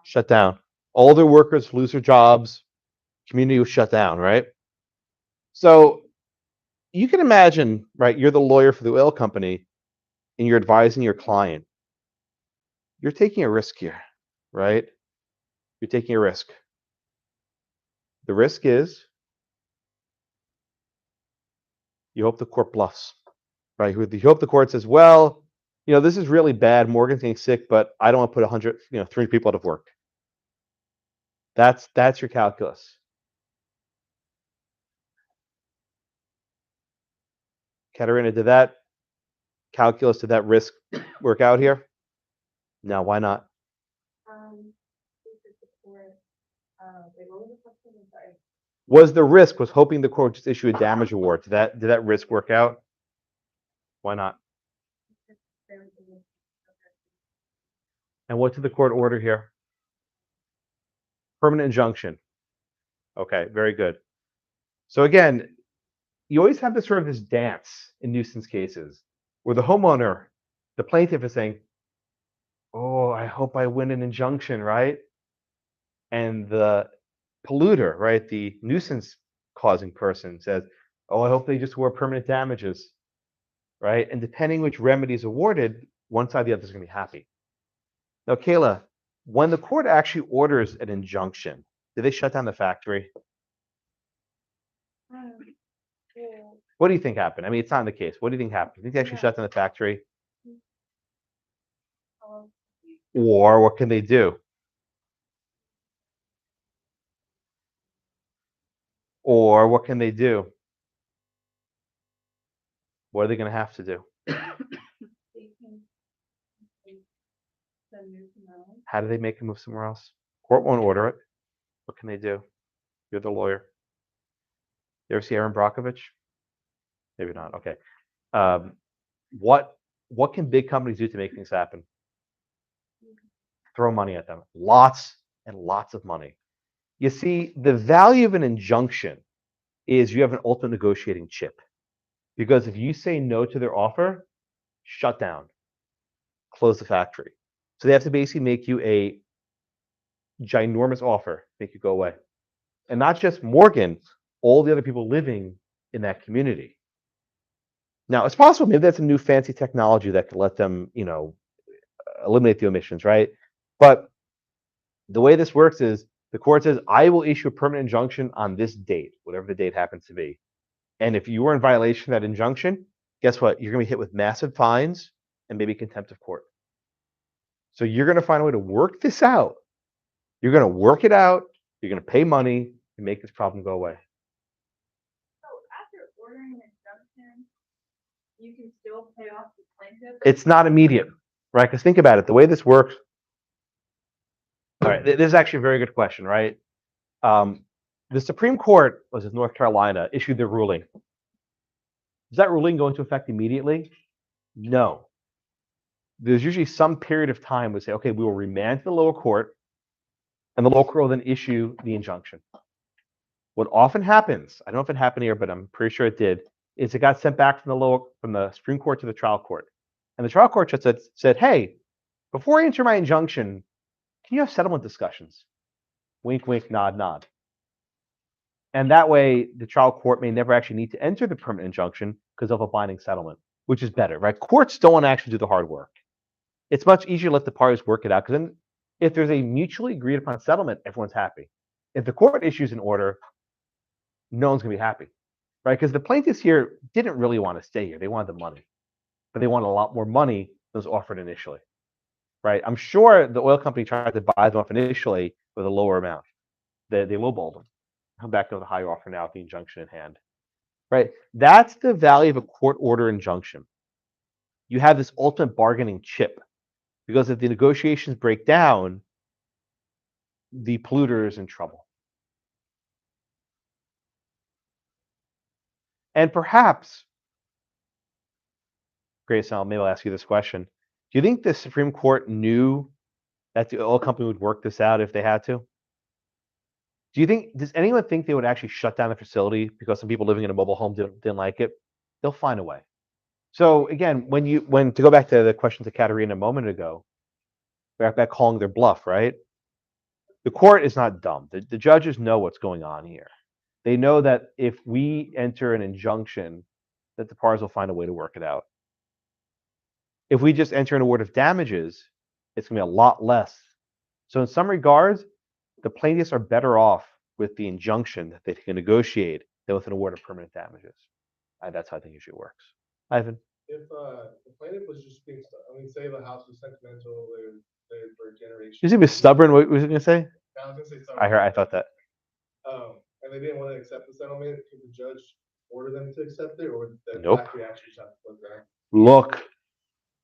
Shut down. All their workers lose their jobs. Community was shut down, right? So you can imagine, right? You're the lawyer for the oil company and you're advising your client. You're taking a risk here, right? You're taking a risk. The risk is you hope the court bluffs, right? You hope the court says, well, this is really bad. Morgan's getting sick, but I don't want to put 100, 3 people out of work. That's your calculus. Katerina, did that risk work out here? No, why not? Was the risk hoping the court just issue a damage award? Did that risk work out? Why not? And what did the court order here? Permanent injunction. Okay, very good. So again, you always have this dance in nuisance cases where the homeowner, the plaintiff is saying, oh, I hope I win an injunction, right? And the polluter, right, the nuisance causing person says, oh, I hope they just award permanent damages, right? And depending which remedy is awarded, one side or the other is going to be happy. Now, Kayla, when the court actually orders an injunction, do they shut down the factory? What do you think happened? I mean, it's not in the case. What do you think happened? Do you think they actually shut down the factory? Or what can they do? Or what can they do? What are they going to have to do? How do they make them move somewhere else? Court won't order it. What can they do? You're the lawyer. You ever see Aaron Brockovich? Maybe not. Okay. What can big companies do to make things happen? Throw money at them. Lots and lots of money. You see, the value of an injunction is you have an ultimate negotiating chip. Because if you say no to their offer, shut down, close the factory. So they have to basically make you a ginormous offer, make you go away. And not just Morgan, all the other people living in that community. Now, it's possible maybe that's a new fancy technology that could let them, eliminate the emissions, right? But the way this works is the court says, I will issue a permanent injunction on this date, whatever the date happens to be. And if you were in violation of that injunction, guess what? You're going to be hit with massive fines and maybe contempt of court. So you're going to find a way to work this out. You're going to work it out. You're going to pay money and make this problem go away. So after ordering an injunction, you can still pay off the plaintiff? It's not immediate, right? Because think about it. The way this works. All right, this is actually a very good question, right? The Supreme Court, was in North Carolina, issued their ruling. Does that ruling go into effect immediately? No. There's usually some period of time we say, okay, we will remand to the lower court, and the lower court will then issue the injunction. What often happens, I don't know if it happened here, but I'm pretty sure it did, is it got sent back from the Supreme Court to the trial court. And the trial court just said, hey, before I enter my injunction, can you have settlement discussions? Wink, wink, nod, nod. And that way, the trial court may never actually need to enter the permanent injunction because of a binding settlement, which is better, right? Courts don't want to actually do the hard work. It's much easier to let the parties work it out, because then if there's a mutually agreed upon settlement, everyone's happy. If the court issues an order, no one's going to be happy, right? Because the plaintiffs here didn't really want to stay here. They wanted the money, but they wanted a lot more money than was offered initially, right? I'm sure the oil company tried to buy them off initially with a lower amount. They lowballed them. Come back to the higher offer now with the injunction in hand, right? That's the value of a court order injunction. You have this ultimate bargaining chip, because if the negotiations break down, the polluter is in trouble. And perhaps, Grace, maybe I'll ask you this question. Do you think the Supreme Court knew that the oil company would work this out if they had to? Does anyone think they would actually shut down the facility because some people living in a mobile home didn't like it? They'll find a way. So again, when to go back to the question to Katerina a moment ago, about calling their bluff, right? The court is not dumb. The judges know what's going on here. They know that if we enter an injunction, that the parties will find a way to work it out. If we just enter an award of damages, it's going to be a lot less. So in some regards, the plaintiffs are better off with the injunction that they can negotiate than with an award of permanent damages. That's how I think usually works. Ivan? If the plaintiff was just being, say the house was sentimental, they for generations. You seem stubborn. What was it going to say? I was going to say sorry. I thought that. And they didn't want to accept the settlement. Could the judge order them to accept it, or would the Nope. factory actually have to put that? Look.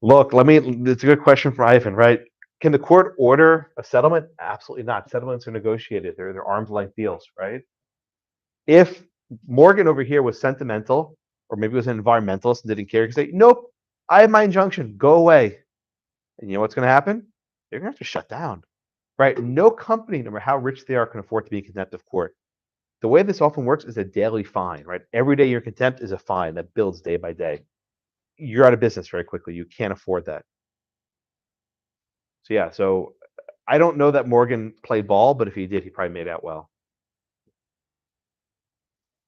It's a good question for Ivan, right? Can the court order a settlement? Absolutely not. Settlements are negotiated. They're arm's length deals, right? If Morgan over here was sentimental, or maybe was an environmentalist and didn't care, he could say, nope, I have my injunction, go away. And you know what's going to happen? They're going to have to shut down, right? No company, no matter how rich they are, can afford to be in contempt of court. The way this often works is a daily fine, right? Every day you're in contempt is a fine that builds day by day. You're out of business very quickly. You can't afford that. So I don't know that Morgan played ball, but if he did, he probably made out well.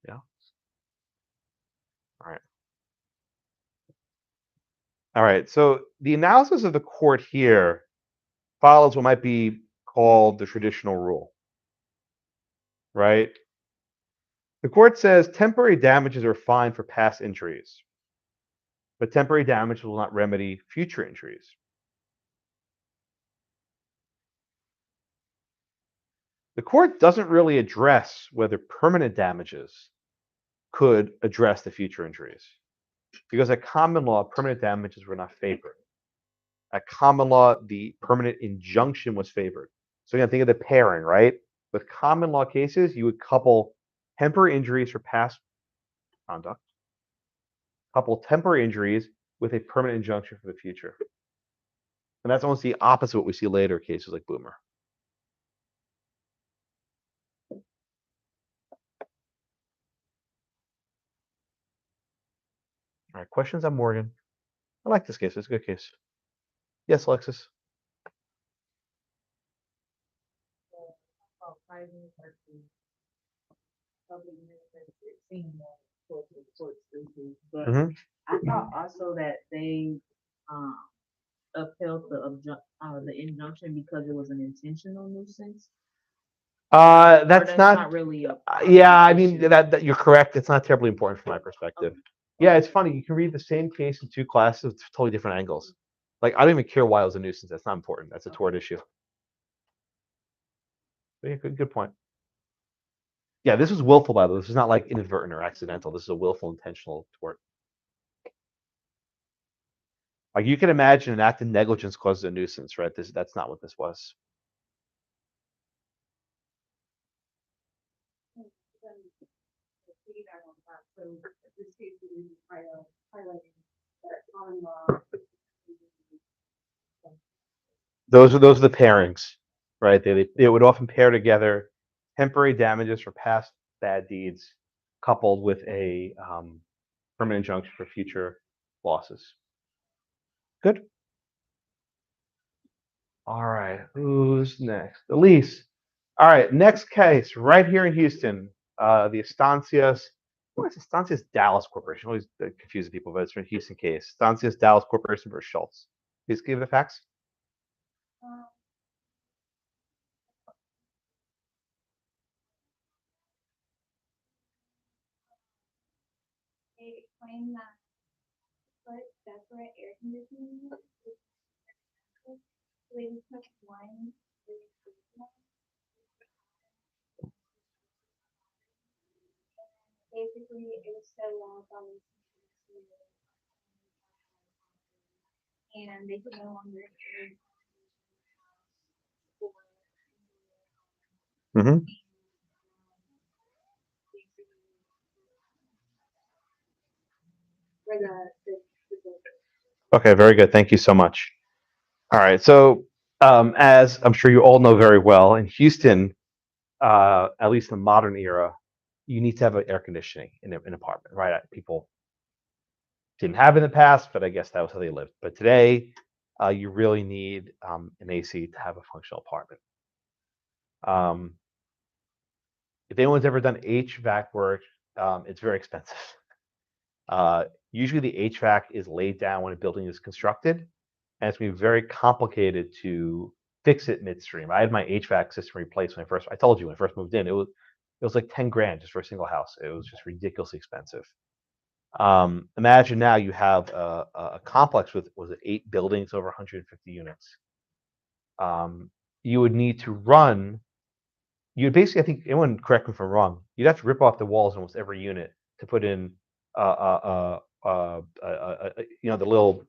Yeah. All right. So the analysis of the court here follows what might be called the traditional rule, right? The court says temporary damages are fine for past injuries, but temporary damage will not remedy future injuries. The court doesn't really address whether permanent damages could address the future injuries, because at common law, permanent damages were not favored. At common law, the permanent injunction was favored. So again, think of the pairing, right? With common law cases, you would couple temporary injuries for past conduct, couple temporary injuries with a permanent injunction for the future. And that's almost the opposite of what we see later in cases like Boomer. All right, questions on Morgan? I like this case. It's a good case. Yes, Alexis. But Mhm. I thought also that they upheld the injunction because it was an intentional nuisance. That's not really a yeah, I mean issue. that you're correct. It's not terribly important from my perspective. Yeah, it's funny. You can read the same case in two classes with totally different angles. Like, I don't even care why it was a nuisance. That's not important. That's a tort issue. But yeah, good point. Yeah, this was willful, by the way. This is not like inadvertent or accidental. This is a willful, intentional tort. Like, you can imagine an act of negligence causes a nuisance, right? That's not what this was. So this case is highlighting that common law. Those are the pairings, right? They would often pair together temporary damages for past bad deeds, coupled with a permanent injunction for future losses. Good. All right, who's next? Elise. All right, next case right here in Houston. The Estancias. What is Estancias Dallas Corporation? Always confusing people, but it's from Houston case. Estancias Dallas Corporation versus Schultz. Please give the facts. They claim that put separate air conditioning units. So they just took one. Basically, it was so long on and they could no longer. Mm-hmm. For the Okay, very good. Thank you so much. All right, so as I'm sure you all know very well, in Houston, at least in the modern era, you need to have air conditioning in an apartment, right? People didn't have in the past, but I guess that was how they lived. But today, you really need an AC to have a functional apartment. If anyone's ever done HVAC work, it's very expensive. Usually the HVAC is laid down when a building is constructed, and it's going to be very complicated to fix it midstream. I had my HVAC system replaced when I told you when I first moved in, it was like 10 grand just for a single house. It was just ridiculously expensive. Imagine now you have a complex with, was it 8 buildings over 150 units. You would need to run, you'd basically, I think, anyone correct me if I'm wrong, you'd have to rip off the walls in almost every unit to put in, the little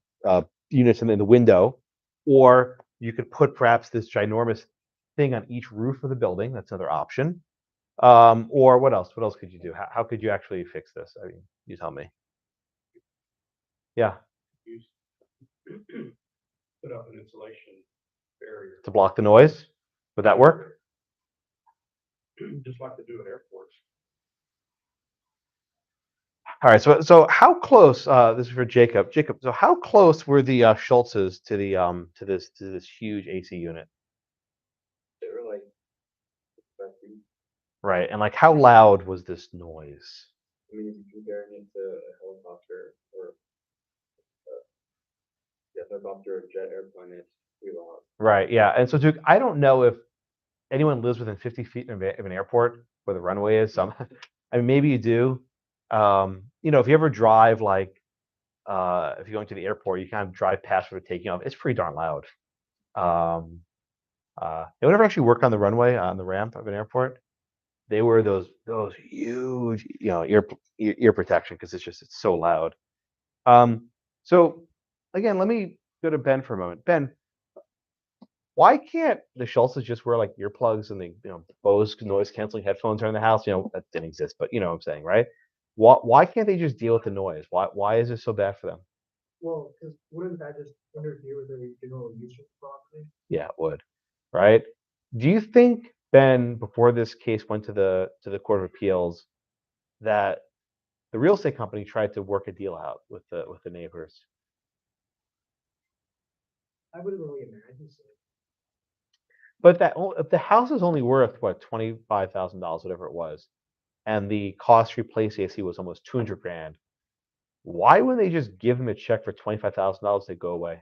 units in the window, or you could put perhaps this ginormous thing on each roof of the building. That's another option. Or what else? What else could you do? How could you actually fix this? I mean, you tell me. Yeah. Put up an insulation barrier, To block the noise. Would that work? just like they do at airports. All right. So how close? This is for Jacob. Jacob. So how close were the Schultzes to the to this huge AC unit? They were like, Right. And like, how loud was this noise? I mean, if you compare it to a helicopter or helicopter or jet airplane, it's pretty loud. Right. Yeah. And so, Duke, I don't know if anyone lives within 50 feet of an airport where the runway is. Some, I mean, maybe you do. If you ever drive, like, if you're going to the airport, you kind of drive past where they're taking off. It's pretty darn loud. Anyone ever actually work on the runway on the ramp of an airport? They wear those huge, ear protection because it's so loud. So again, let me go to Ben for a moment. Ben, why can't the Schultzes just wear like earplugs and the Bose noise canceling headphones around the house? That didn't exist, but you know what I'm saying, right? Why can't they just deal with the noise? Why is it so bad for them? Well, because wouldn't that just interfere with the general use of the property? Yeah, it would, right? Do you think, Ben, before this case went to the Court of Appeals, that the real estate company tried to work a deal out with the neighbors? I wouldn't really imagine so. But if the house is only worth what, $25,000, whatever it was, and the cost to replace AC was almost 200 grand, why wouldn't they just give them a check for $25,000 to go away?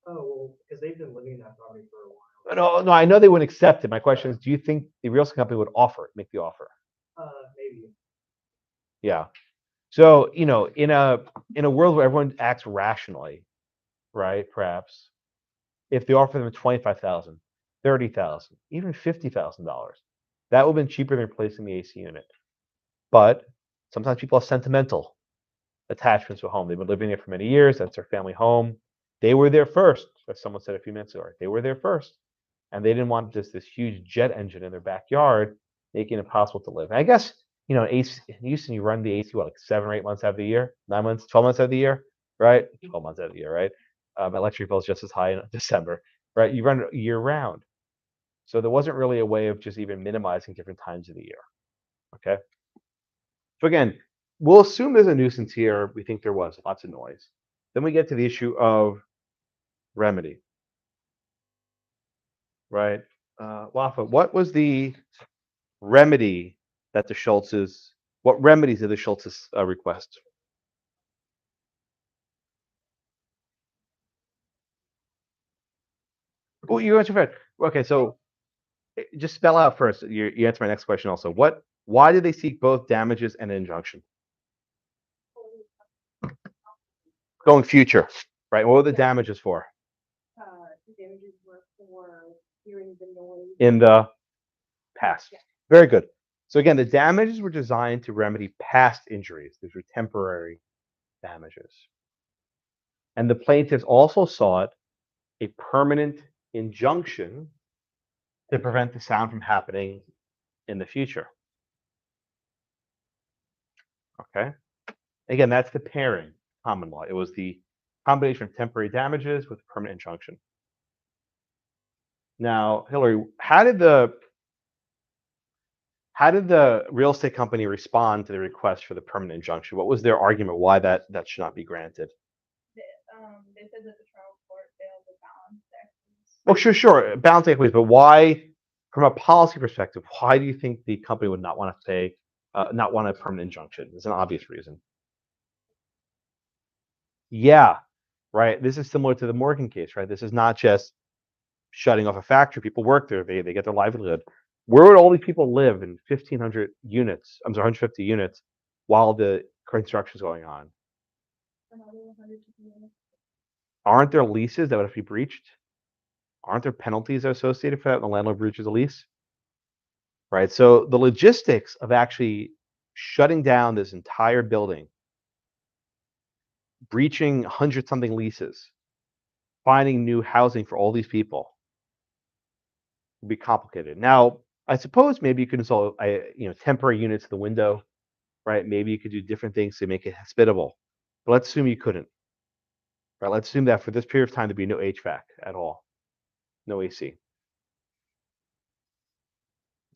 Oh, well, because they've been living in that property for a while. No, I know they wouldn't accept it. My question is, do you think the real estate company would make the offer? Maybe. Yeah. So, in a world where everyone acts rationally, right? Perhaps if they offer them 25,000, 30,000, even $50,000, that would have been cheaper than replacing the AC unit. But sometimes people have sentimental attachments to a home. They've been living there for many years. That's their family home. They were there first, as someone said a few minutes ago. They were there first, and they didn't want this huge jet engine in their backyard, making it impossible to live. And I guess in Houston, you run the AC like 7 or 8 months out of the year, 9 months, 12 months out of the year, right? 12 months out of the year, right? Electric bill is just as high in December, right? You run it year round, so there wasn't really a way of just even minimizing different times of the year. Okay. So again, we'll assume there's a nuisance here. We think there was lots of noise. Then we get to the issue of remedy, right? Wafa, what was the remedy that the Schultzes? What remedies did the Schultzes request? Well, you answer first. Okay, so just spell out first. You answer my next question also. Why did they seek both damages and an injunction? Going future, right? What were the damages for? The damages were for hearing the noise. In the past. Very good. So again, the damages were designed to remedy past injuries. These were temporary damages. And the plaintiffs also sought a permanent injunction to prevent the sound from happening in the future. Okay. Again, that's the pairing common law. It was the combination of temporary damages with permanent injunction. Now, Hillary, how did the real estate company respond to the request for the permanent injunction? What was their argument why that should not be granted? They said that the trial court failed to balance their. Oh, sure. Balance equities, but why, from a policy perspective, why do you think the company would not want to pay, not want a permanent injunction? There's an obvious reason. Yeah, right. This is similar to the Morgan case, right? This is not just shutting off a factory. People work there. They get their livelihood. Where would all these people live in 1,500 units? I'm sorry, 150 units while the construction is going on? Aren't there leases that would have to be breached? Aren't there penalties associated for that when the landlord breaches a lease? Right. So the logistics of actually shutting down this entire building, breaching 100-something leases, finding new housing for all these people would be complicated. Now, I suppose maybe you could install temporary units in the window, right? Maybe you could do different things to make it hospitable. But let's assume you couldn't. Right? Let's assume that for this period of time there'd be no HVAC at all. No AC.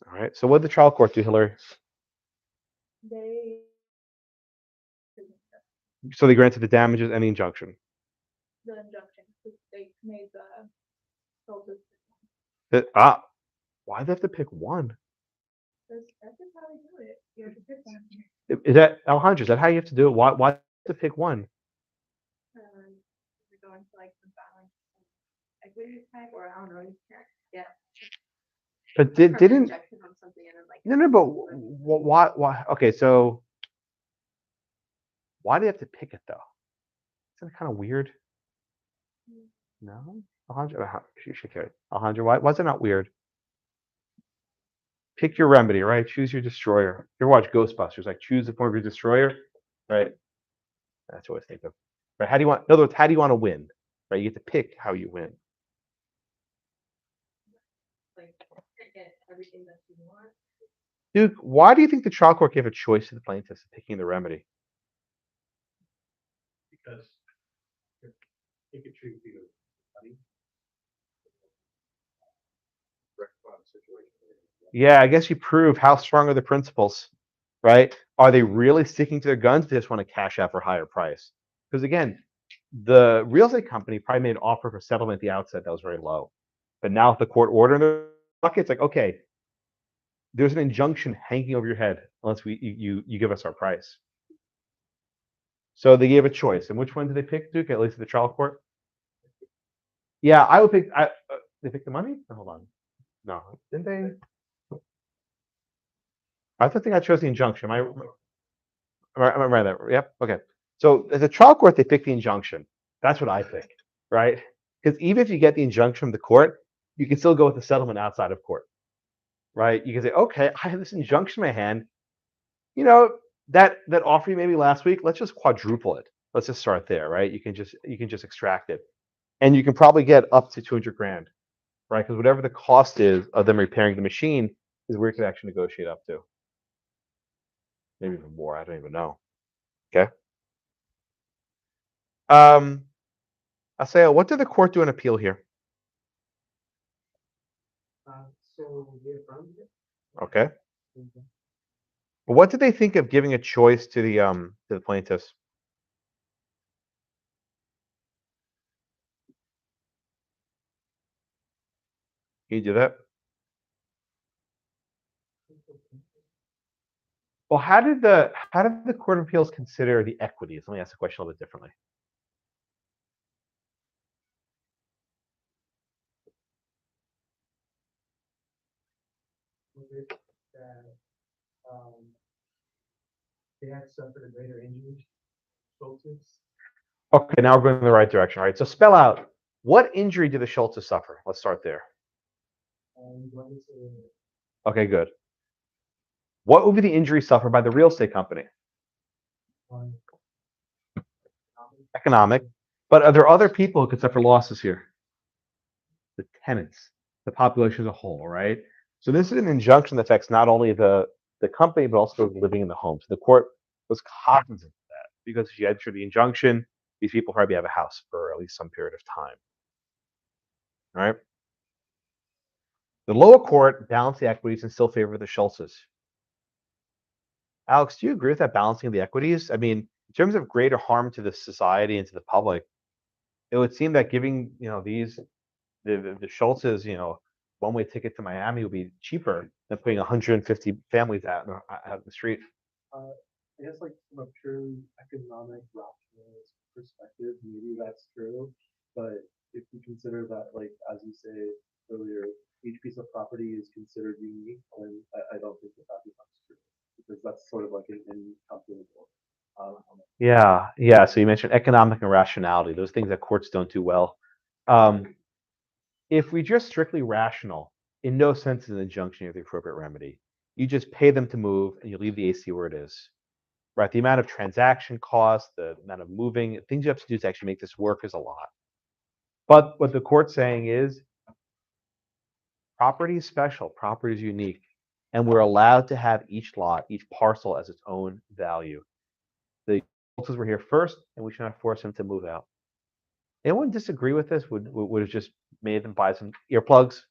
All right. So what did the trial court do, Hillary? So they granted the damages and the injunction. The injunction, because they made the. Why do they have to pick one? That's just how they do it. You have to pick one. Is that Alejandro? Is that how you have to do it? Why have to pick one? We're going to like the balance equity type, or I don't know. Yeah. But didn't Injection on something and then like. no, but why? Okay, so why do you have to pick it though? Isn't it kind of weird? No, Alejandro, you should carry it. Alejandro, why was it not weird? Pick your remedy, right? Choose your destroyer. You ever watch Ghostbusters? Like choose the form of your destroyer, right? That's what I think of. Right? How do you want? In other words, how do you want to win? Right? You get to pick how you win. Like get everything that you want. Duke, why do you think the trial court gave a choice to the plaintiffs in picking the remedy? Because it could treat you money. Rectify the situation. Yeah, I guess you prove how strong are the principles, right? Are they really sticking to their guns? They just want to cash out for a higher price. Because again, the real estate company probably made an offer for settlement at the outset that was very low. But now with the court order in their pocket, it's like, okay, there's an injunction hanging over your head unless you give us our price. So they gave a choice. And which one did they pick, Duke, at least at the trial court? Yeah, I would pick, they picked the money? Oh, hold on. No, didn't they? I think I chose the injunction. Am I right there? Yep. Okay. So as a trial court, they pick the injunction. That's what I think, right? Because even if you get the injunction from the court, you can still go with the settlement outside of court, right? You can say, okay, I have this injunction in my hand. You know, that offer you maybe last week, let's just quadruple it. Let's just start there, right? You can just extract it, and you can probably get up to 200 grand, right? Because whatever the cost is of them repairing the machine is where you can actually negotiate up to. Maybe even more. I don't even know. Okay. Aseo, what did the court do in appeal here? So we affirmed it. Okay. What did they think of giving a choice to the plaintiffs? Can you do that? Well, how did the Court of Appeals consider the equities? Let me ask the question a little bit differently. Was it that, they had suffered a greater injury? Schultz? Okay, now we're going in the right direction. All right, so spell out what injury did the Schultzes suffer? Let's start there. What is it? Okay, good. What would be the injury suffered by the real estate company? Economic. But are there other people who could suffer losses here? The tenants, the population as a whole, right? So this is an injunction that affects not only the company, but also those living in the home. So the court was cognizant of that because if you enter the injunction, these people probably have a house for at least some period of time. All right. The lower court balanced the equities and still favored the Schultzes. Alex, do you agree with that balancing of the equities? I mean, in terms of greater harm to the society and to the public, it would seem that giving these the Schultzes one-way ticket to Miami would be cheaper than putting 150 families out in the street. I guess like from a purely economic rationalist perspective, maybe that's true. But if you consider that, like as you say earlier, each piece of property is considered unique, and I don't think that becomes true because that's sort of like an incalculable. Yeah. So you mentioned economic and rationality; those things that courts don't do well. If we just strictly rational, in no sense is an injunction of the appropriate remedy. You just pay them to move, and you leave the AC where it is. Right, the amount of transaction costs, the amount of moving, things you have to do to actually make this work is a lot. But what the court's saying is property is special, property is unique, and we're allowed to have each lot, each parcel as its own value. The Schultzes were here first, and we should not force them to move out. Anyone disagree with this? Would have just made them buy some earplugs?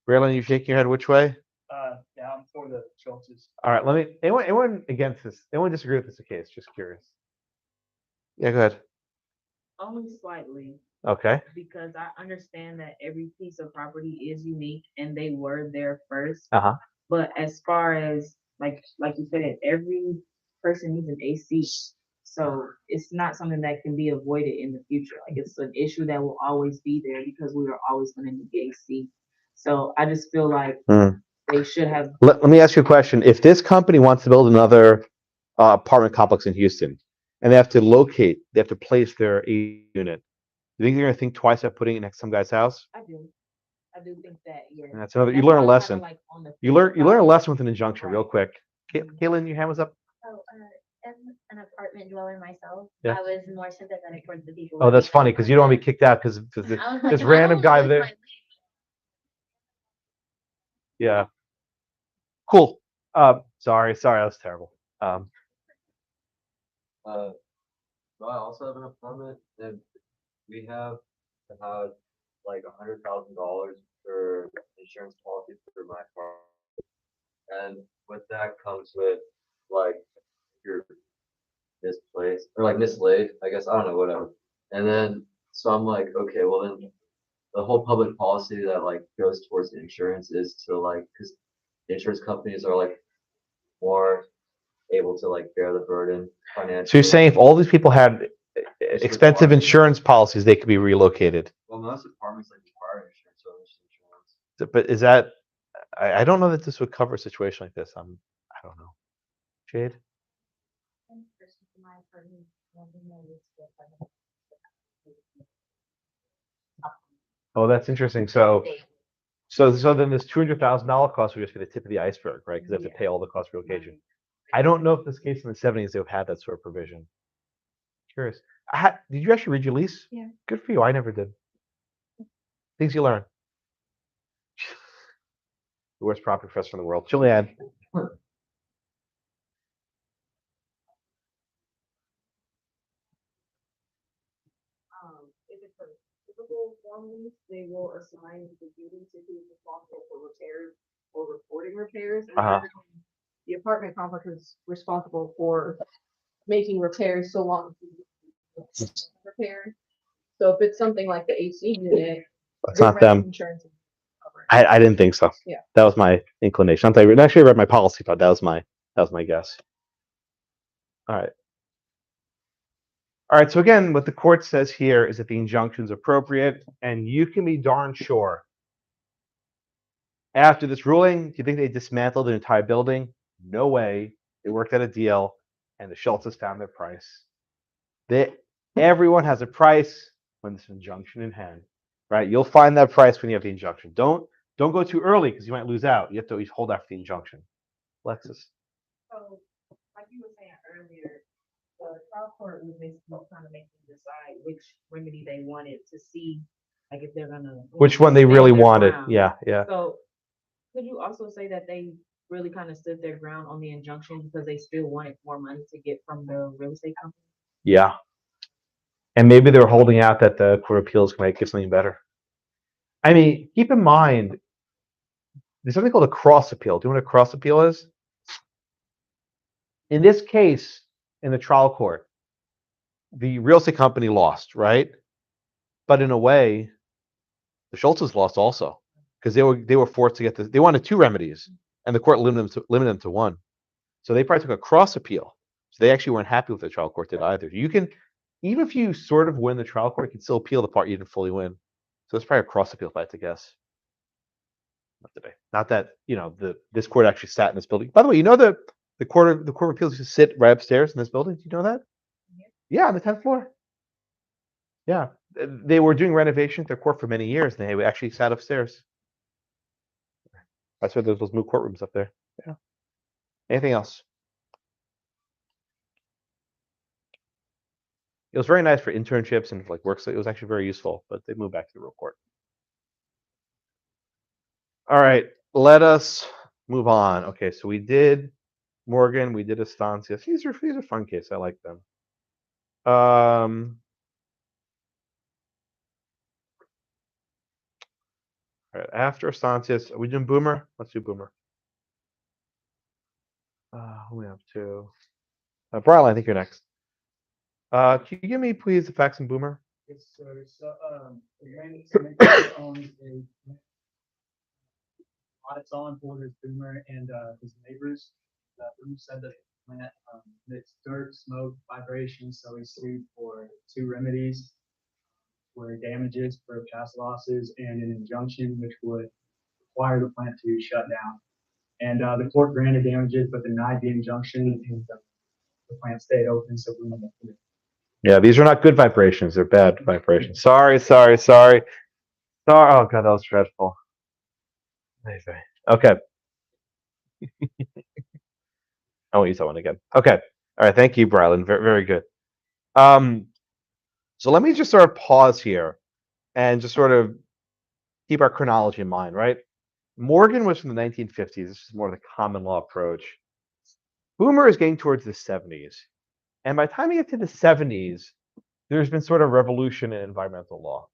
Braylon, you shaking your head which way? Down for the Schultzes. All right, let me. Anyone against this? Anyone disagree with this case? Just curious. Yeah, go ahead. Only slightly, Okay. because I understand that every piece of property is unique and they were there first. Uh huh. But as far as like you said, every person needs an AC. So it's not something that can be avoided in the future. Like it's an issue that will always be there because we are always going to need AC. So I just feel like they should have. Let me ask you a question. If this company wants to build another apartment complex in Houston, and they have to place their AC unit, do you think they're going to think twice about putting it next to some guy's house? I do think that, yeah. And that's another. You That's learn a why I'm lesson. kinda, like, on the You learn a fence lesson with an injunction real Right. quick. Kaylin, your hand was up. So, as an apartment dweller myself, Yeah. I was more sympathetic towards the people. Oh, that's funny because you don't want to be kicked out because I was like, this I random don't guy lose there. my lease. Yeah. Cool. Sorry, that was terrible. So I also have an apartment, and we have to have like $100,000 for insurance policy for my apartment, and with that comes with like your misplaced or like mislaid, I guess, I don't know, whatever. And then so I'm like, okay, well then the whole public policy that like goes towards the insurance is to like, because insurance companies are like more able to like bear the burden financially. So you're saying if all these people had expensive insurance policies, they could be relocated. Well, most apartments like require insurance, so there's insurance. But is that? I don't know that this would cover a situation like this. I don't know. Jade. Oh, that's interesting. So then this $200,000 cost would just be the tip of the iceberg, right? Because they have to pay all the cost of relocation. I don't know if this case in the 70s they would have had that sort of provision. Curious. Did you actually read your lease? Yeah. Good for you. I never did. Things you learn. The worst property professor in the world. Julianne. If it's a typical form lease, they will assign the duty to who's responsible for repairs or reporting repairs. Uh-huh. the apartment complex is responsible for making repairs so long as it's repaired. So if it's something like the AC unit, It's your not them. rent insurance is covered. I didn't think so. Yeah. That was my inclination. Actually, I read my policy, but that was my guess. All right. All right. So again, what the court says here is that the injunction is appropriate, and you can be darn sure. After this ruling, do you think they dismantled the entire building? No way. They worked out a deal, and the Schultzes found their price. Everyone has a price when there's an injunction in hand, right? You'll find that price when you have the injunction. Don't go too early because you might lose out. You have to always hold after the injunction. Alexis. So, like you were saying earlier, the trial court was basically trying to make them decide which remedy they wanted to see, like if they're gonna. Which one they stand really their wanted. ground. Yeah, yeah. So, could you also say that they really kind of stood their ground on the injunction because they still wanted more money to get from the real estate company? Yeah. And maybe they were holding out that the Court of Appeals might get something better. I mean, keep in mind, there's something called a cross appeal. Do you know what a cross appeal is? In this case, in the trial court, the real estate company lost, right? But in a way, the Schultzes lost also because they were forced to get this. They wanted two remedies, and the court limited them to one. So they probably took a cross appeal. So they actually weren't happy with the trial court did either. You can, even if you sort of win the trial court, you can still appeal the part you didn't fully win. So it's probably a cross appeal, if I had to guess. Not today. Not that this court actually sat in this building. By the way, you know the court of appeals used to sit right upstairs in this building. Do you know that? Yeah, on the 10th floor. Yeah, they were doing renovation at their court for many years, and they actually sat upstairs. That's why there's those new courtrooms up there. Yeah. Anything else? It was very nice for internships and like work. So it was actually very useful, but they moved back to the real court. All right, let us move on. Okay, so we did Morgan, we did Estancias. These are fun cases. I like them. All right, after Estancias, are we doing Boomer? Let's do Boomer. Who we have to? Brian, I think you're next. Can you give me, please, the facts in Boomer? Yes, sir. So, the owns a it's on for his Boomer and his neighbors. Boomer said that the plant emits dirt, smoke, vibrations, so he sued for 2 remedies, for damages for past losses and an injunction which would require the plant to shut down. And the court granted damages but denied the injunction, and the plant stayed open. So Boomer. Yeah, these are not good vibrations. They're bad vibrations. Sorry. Oh, God, that was dreadful. Okay. I won't use that one again. Okay. All right. Thank you, Brylan. Very, very good. So let me just sort of pause here and just sort of keep our chronology in mind, right? Morgan was from the 1950s. This is more of the common law approach. Boomer is getting towards the 70s. And by the time you get to the 70s, there's been sort of revolution in environmental law.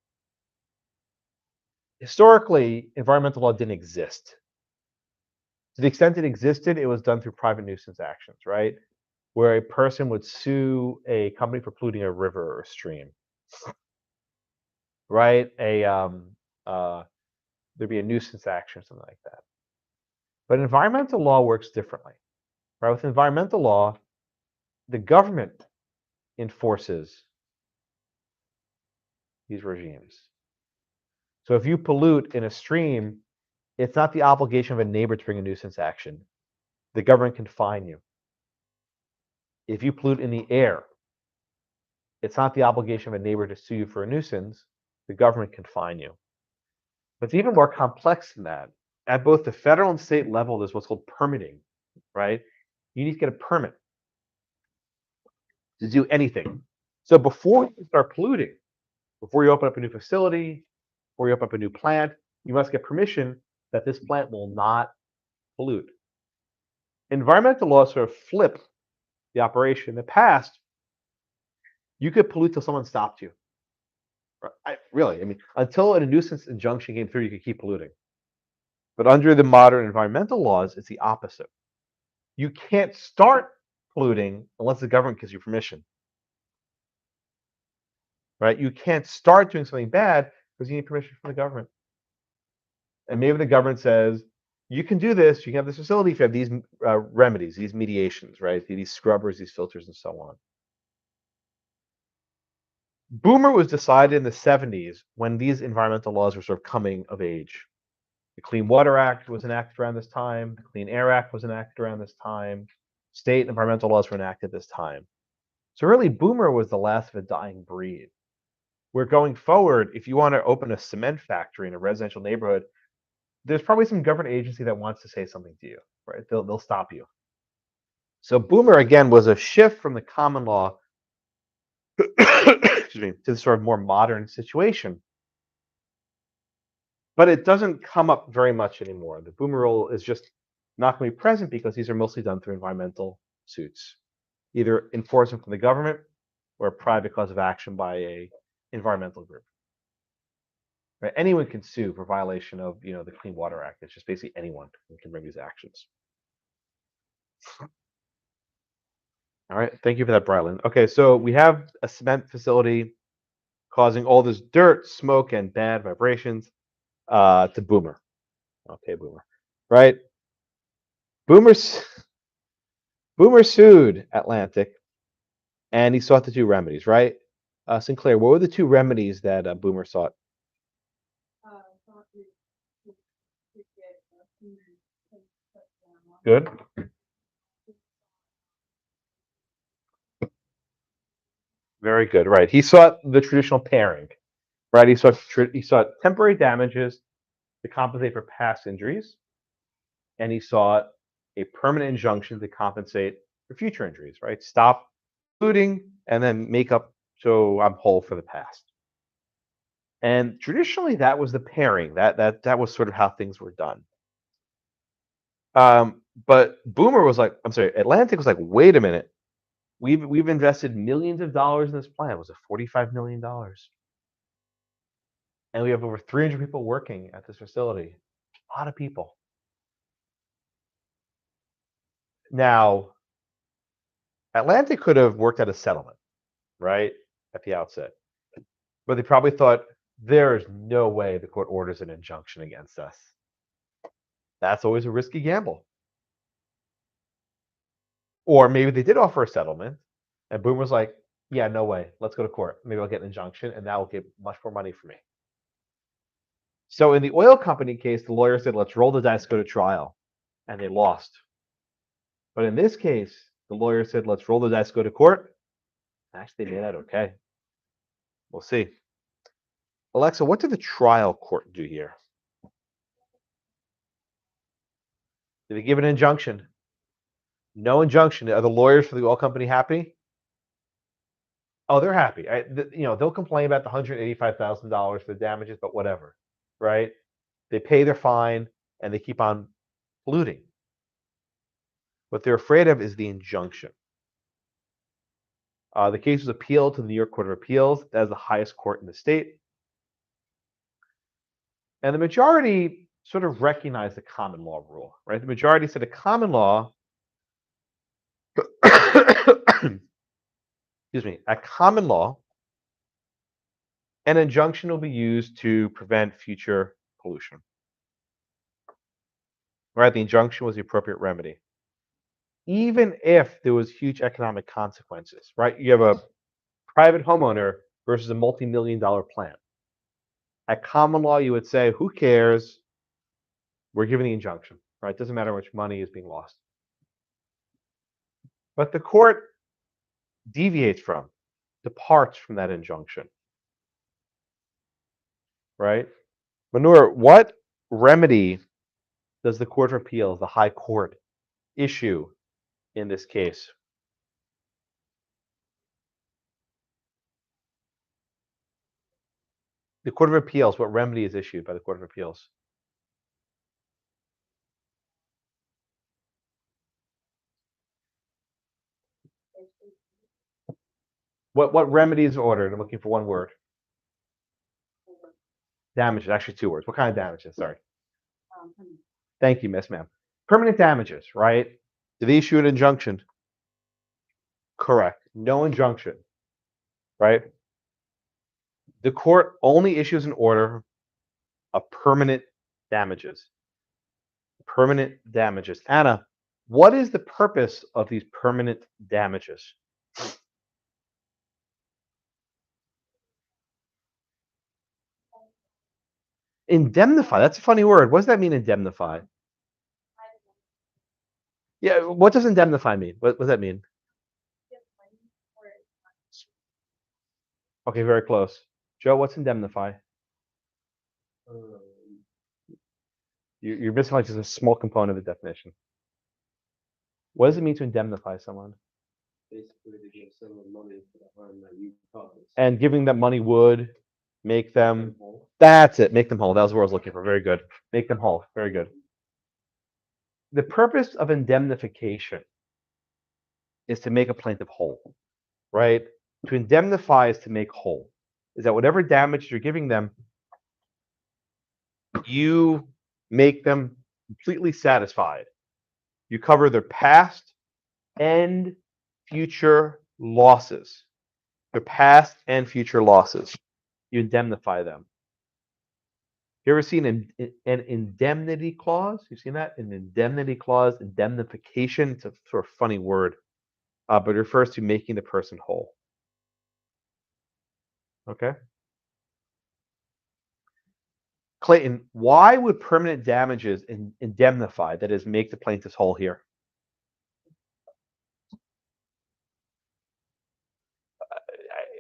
Historically, environmental law didn't exist. To the extent it existed, it was done through private nuisance actions, right? Where a person would sue a company for polluting a river or a stream, right? There'd be a nuisance action or something like that. But environmental law works differently, right? With environmental law, the government enforces these regimes. So if you pollute in a stream, it's not the obligation of a neighbor to bring a nuisance action. The government can fine you. If you pollute in the air, it's not the obligation of a neighbor to sue you for a nuisance. The government can fine you. But it's even more complex than that. At both the federal and state level, there's what's called permitting, right? You need to get a permit to do anything. So before you start polluting, before you open up a new facility, before you open up a new plant, you must get permission that this plant will not pollute. Environmental laws sort of flip the operation. In the past, you could pollute till someone stopped you. I mean, until a nuisance injunction came through, you could keep polluting. But under the modern environmental laws, it's the opposite. You can't start polluting unless the government gives you permission. Right? You can't start doing something bad because you need permission from the government. And maybe the government says, you can do this, you can have this facility if you have these remedies, these mediations, right? These scrubbers, these filters, and so on. Boomer was decided in the 70s when these environmental laws were sort of coming of age. The Clean Water Act was enacted around this time. The Clean Air Act was enacted around this time. State environmental laws were enacted this time. So really, Boomer was the last of a dying breed. Where going forward, if you want to open a cement factory in a residential neighborhood, there's probably some government agency that wants to say something to you, right? They'll stop you. So Boomer, again, was a shift from the common law excuse me, to the sort of more modern situation. But it doesn't come up very much anymore. The Boomer rule is just not going to be present because these are mostly done through environmental suits, either enforcement from the government or a private cause of action by a environmental group. Right? Anyone can sue for violation of the Clean Water Act. It's just basically anyone who can bring these actions. All right, thank you for that, Brylan. Okay, so we have a cement facility causing all this dirt, smoke, and bad vibrations to Boomer. Okay, Boomer. Right? Boomer sued Atlantic, and he sought the two remedies, right? Sinclair, what were the two remedies that Boomer sought? Good. Very good. Right. He sought the traditional pairing. Right. He sought temporary damages to compensate for past injuries, and he sought a permanent injunction to compensate for future injuries. Right. Stop polluting and then make up so I'm whole for the past. And traditionally, that was the pairing. That was sort of how things were done. But Boomer was like, I'm sorry, Atlantic was like, wait a minute. We've invested millions of dollars in this plant. Was it $45 million? And we have over 300 people working at this facility. A lot of people. Now, Atlantic could have worked out a settlement, right, at the outset. But they probably thought, there is no way the court orders an injunction against us. That's always a risky gamble. Or maybe they did offer a settlement, and Boomer was like, yeah, no way. Let's go to court. Maybe I'll get an injunction, and that will get much more money for me. So in the oil company case, the lawyer said, let's roll the dice, go to trial. And they lost. But in this case, the lawyer said, let's roll the dice, go to court. Actually, they made that okay. We'll see. Alexa, what did the trial court do here? Did they give an injunction? No injunction. Are the lawyers for the oil company happy? Oh, they're happy. They'll complain about the $185,000 for the damages, but whatever, right? They pay their fine and they keep on polluting. What they're afraid of is the injunction. The case was appealed to the New York Court of Appeals. That is the highest court in the state. And the majority sort of recognized the common law rule, right? The majority said a common law, excuse me, a common law, an injunction will be used to prevent future pollution. Right? The injunction was the appropriate remedy. Even if there was huge economic consequences, right? You have a private homeowner versus a multi-million-dollar plant. At common law, you would say, who cares? We're giving the injunction, right? It doesn't matter how much money is being lost. But the court departs from that injunction, right? Manure, what remedy does the Court of Appeals, the High Court, issue in this case? The Court of Appeals, what remedy is issued by the Court of Appeals? What remedy is ordered? I'm looking for one word. Damages, actually two words. What kind of damages? Sorry. Thank you, Miss Ma'am. Permanent damages, right? Did they issue an injunction? Correct. No injunction, right? The court only issues an order of permanent damages. Permanent damages. Anna, what is the purpose of these permanent damages? Indemnify. That's a funny word. What does that mean, indemnify? Yeah, what does indemnify mean? What does that mean? Okay, very close. Joe, what's indemnify? You're missing like just a small component of the definition. What does it mean to indemnify someone? Basically, to give someone money for the harm that you caused. And giving them money would make them. That's it. Make them whole. That was what I was looking for. Very good. Make them whole. Very good. The purpose of indemnification is to make a plaintiff whole, right? To indemnify is to make whole. Is that whatever damage you're giving them, you make them completely satisfied. You cover their past and future losses. Their past and future losses. You indemnify them. You ever seen an indemnity clause? You've seen that? An indemnity clause, indemnification. It's a sort of funny word, but it refers to making the person whole. Okay? Clayton, why would permanent damages indemnify, that is, make the plaintiffs whole here?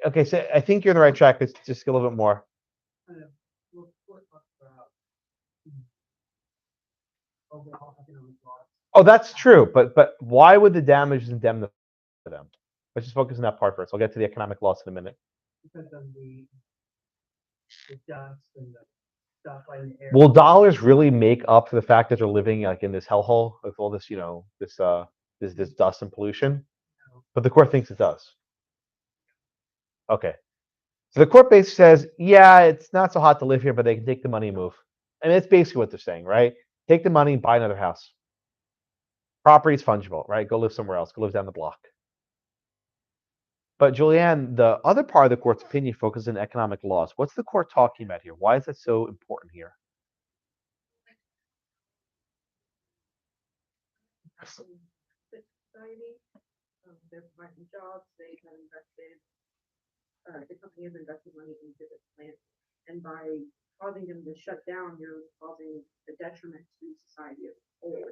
Okay, so I think you're on the right track. Let's just get a little bit more. Oh, that's true, but why would the damages indemnify them? Let's just focus on that part first. I'll get to the economic loss in a minute. Because of the dust and the stuff like in the air. Will dollars really make up for the fact that they're living like in this hellhole with all this, this dust and pollution? But the court thinks it does. Okay. So the court basically says, yeah, it's not so hot to live here, but they can take the money and move. And that's basically what they're saying, right? Take the money and buy another house. Property is fungible, right? Go live somewhere else. Go live down the block. But Julianne, the other part of the court's opinion focuses on economic loss. What's the court talking about here? Why is that so important here? Society, they're providing jobs, they have invested, the company has invested money into this plant, and by causing them to shut down, you're causing a detriment to society as a whole.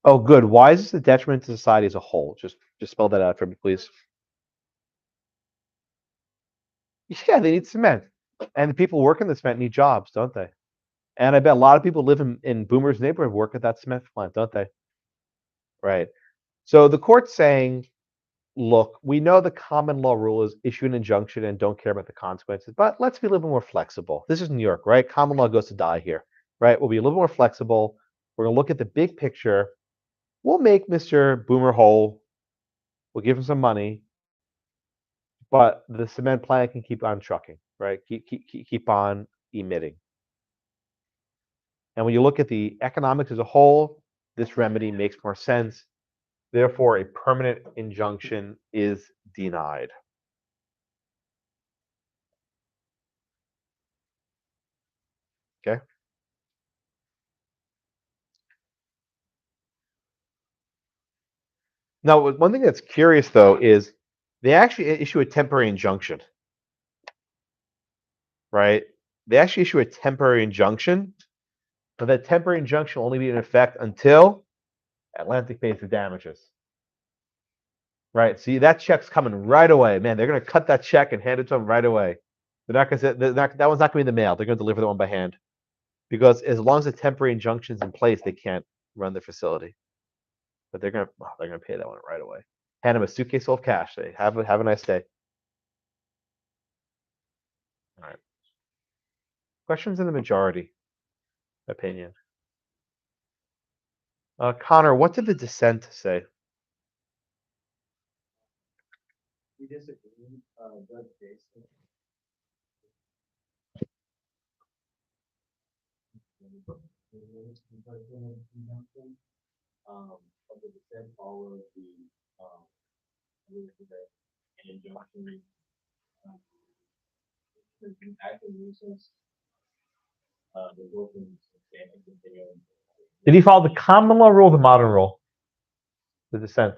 Oh, good. Why is this a detriment to society as a whole? Just spell that out for me, please. Yeah, they need cement. And the people working the cement need jobs, don't they? And I bet a lot of people live in Boomer's neighborhood work at that cement plant, don't they? Right. So the court's saying, look, we know the common law rule is issue an injunction and don't care about the consequences, but let's be a little bit more flexible. This is New York, right? Common law goes to die here, right? We'll be a little more flexible. We're going to look at the big picture. We'll make Mr. Boomer whole. We'll give him some money, but the cement plant can keep on trucking, right? Keep on emitting. And when you look at the economics as a whole, this remedy makes more sense. Therefore, a permanent injunction is denied. Okay. Now, one thing that's curious, though, is they actually issue a temporary injunction, right? They actually issue a temporary injunction, but that temporary injunction will only be in effect until Atlantic pays the damages. Right. See, that check's coming right away. Man, they're going to cut that check and hand it to them right away. They're not going to say that one's not going to be in the mail. They're going to deliver that one by hand. Because as long as the temporary injunction's in place, they can't run the facility. But they're going to pay that one right away. Hand them a suitcase full of cash. They have a nice day. All right. Questions in the majority opinion. Connor, what did the dissent say? We disagree, Judge Jason. the dissent followed the, injunction, active nuisance. The both in substantial continuing. Did he follow the common law rule or the modern rule? The dissent.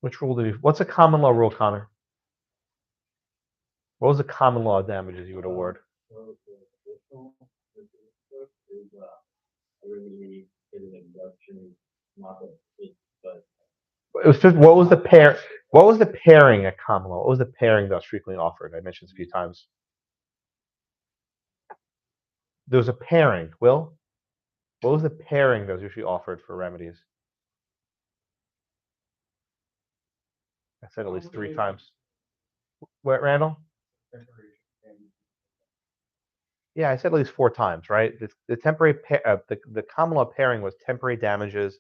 Which rule did he? What's a common law rule, Connor? What was the common law damages you would award? So the additional, is, a remedy in an induction, not a, but It was just, what was the pair? What was the pairing at common law? What was the pairing that was frequently offered? I mentioned this a few times. There was a pairing. Will, what was the pairing that was usually offered for remedies? I said at least 3 times. What, Randall? Yeah, I said at least 4 times, right? The temporary the common law pairing was temporary damages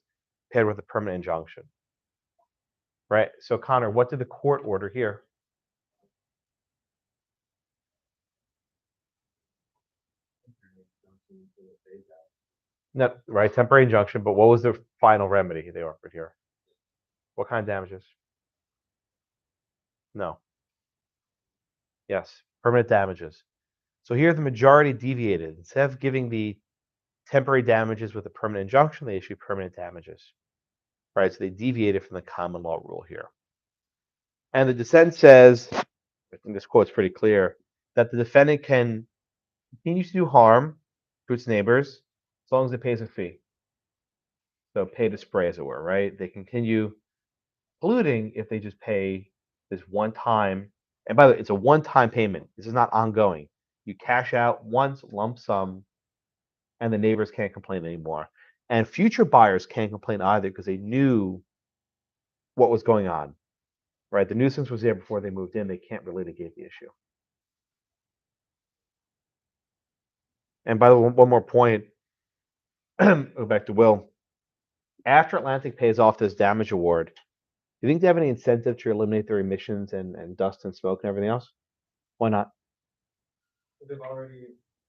paired with a permanent injunction, right? So Connor, what did the court order here? No, right, temporary injunction. But what was the final remedy they offered here? What kind of damages? No. Yes, permanent damages. So here the majority deviated. Instead of giving the temporary damages with a permanent injunction, they issued permanent damages. Right, so they deviated from the common law rule here. And the dissent says, I think this quote's pretty clear, that the defendant can continue to do harm to its neighbors as long as it pays a fee. So pay to spray, as it were, right? They continue polluting if they just pay this one time. And by the way, it's a one-time payment. This is not ongoing. You cash out once, lump sum, and the neighbors can't complain anymore. And future buyers can't complain either because they knew what was going on, right? The nuisance was there before they moved in. They can't relitigate the issue. And by the way, one more point, go back to Will. After Atlantic pays off this damage award, do you think they have any incentive to eliminate their emissions and dust and smoke and everything else? Why not? They've already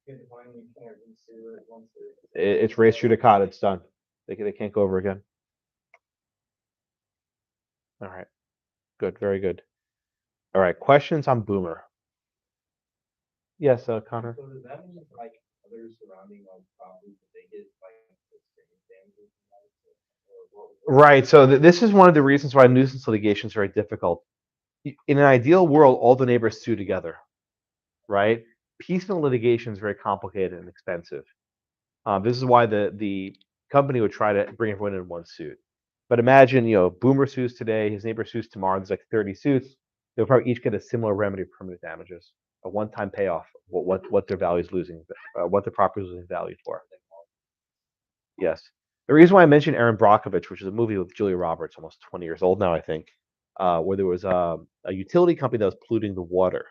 been defined, you can't resue it once It's race judicata. It's done. They can't go over again. All right. Good. Very good. All right. Questions on Boomer? Yes, Connor. So does that mean like other surrounding like properties that they get like the same damages? Right. So this is one of the reasons why nuisance litigation is very difficult. In an ideal world, all the neighbors sue together, right? Piecemeal litigation is very complicated and expensive. This is why the company would try to bring everyone in one suit. But imagine, Boomer sues today, his neighbor sues tomorrow. There's like 30 suits. They'll probably each get a similar remedy of permanent damages, a one-time payoff. What their value is losing, what the property is losing value for. Yes. The reason why I mentioned Erin Brockovich, which is a movie with Julia Roberts, almost 20 years old now, I think, where there was a utility company that was polluting the water.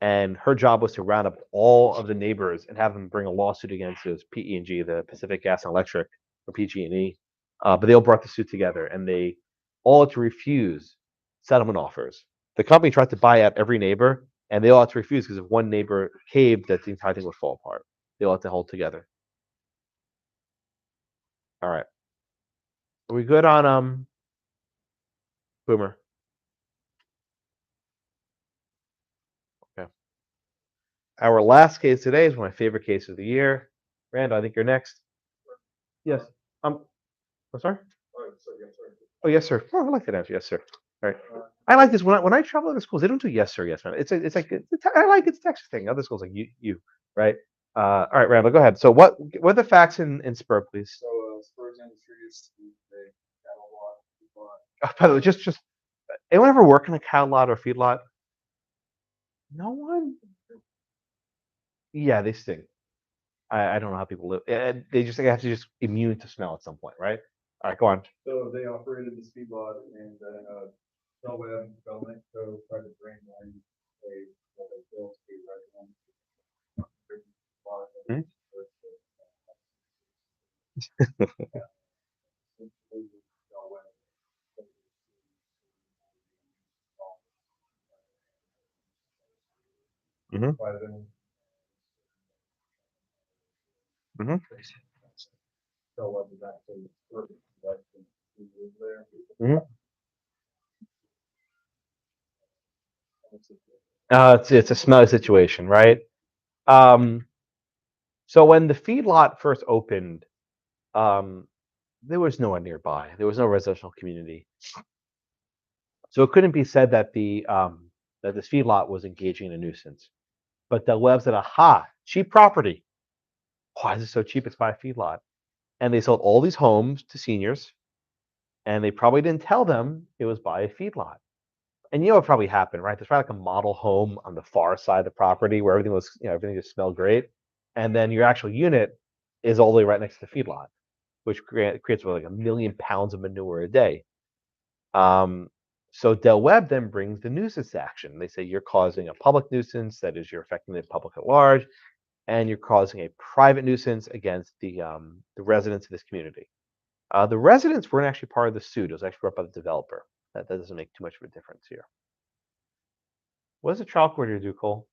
And her job was to round up all of the neighbors and have them bring a lawsuit against it. It was PE&G, the Pacific Gas and Electric, or PG&E. But they all brought the suit together, and they all had to refuse settlement offers. The company tried to buy out every neighbor, and they all had to refuse because if one neighbor caved, that the entire thing would fall apart. They all had to hold together. All right. Are we good on Boomer? Okay. Our last case today is one of my favorite cases of the year. Rand, I think you're next. Yes. I'm sorry. Oh, yes, sir. Oh, I like that answer. Yes, sir. All right. I like this when I travel to other schools. They don't do yes, sir, yes, man. It's like I like it's a Texas thing. Other schools like you, right? All right, Randall, go ahead. So what are the facts in Spur, please? So Spurs Industries, they got a lot. Oh, by the way, just anyone ever work in a cow lot or feed lot? No one. Yeah, they stink. I don't know how people live. They just have to just immune to smell at some point, right? All right, go on. So they operated the speed lot and then Webb development co tried to bring in a built a resident. Mhm. Mhm. Mhm. It's a smelly situation, right? Um, so when the feedlot first opened, um, there was no one nearby. There was no residential community, so it couldn't be said that that this feedlot was engaging in a nuisance. But the Webb said, "Aha, cheap property. Why is it so cheap? It's by a feedlot." And they sold all these homes to seniors, and they probably didn't tell them it was by a feedlot. And you know what probably happened, right? There's probably like a model home on the far side of the property where everything was, everything just smelled great. And then your actual unit is all the way right next to the feedlot, which creates like 1,000,000 pounds of manure a day. Um, so Del Webb then brings the nuisance action. They say you're causing a public nuisance, that is, you're affecting the public at large, and you're causing a private nuisance against the residents of this community. The residents weren't actually part of the suit. It was actually brought by the developer. That doesn't make too much of a difference here. What does the trial court here do, Cole?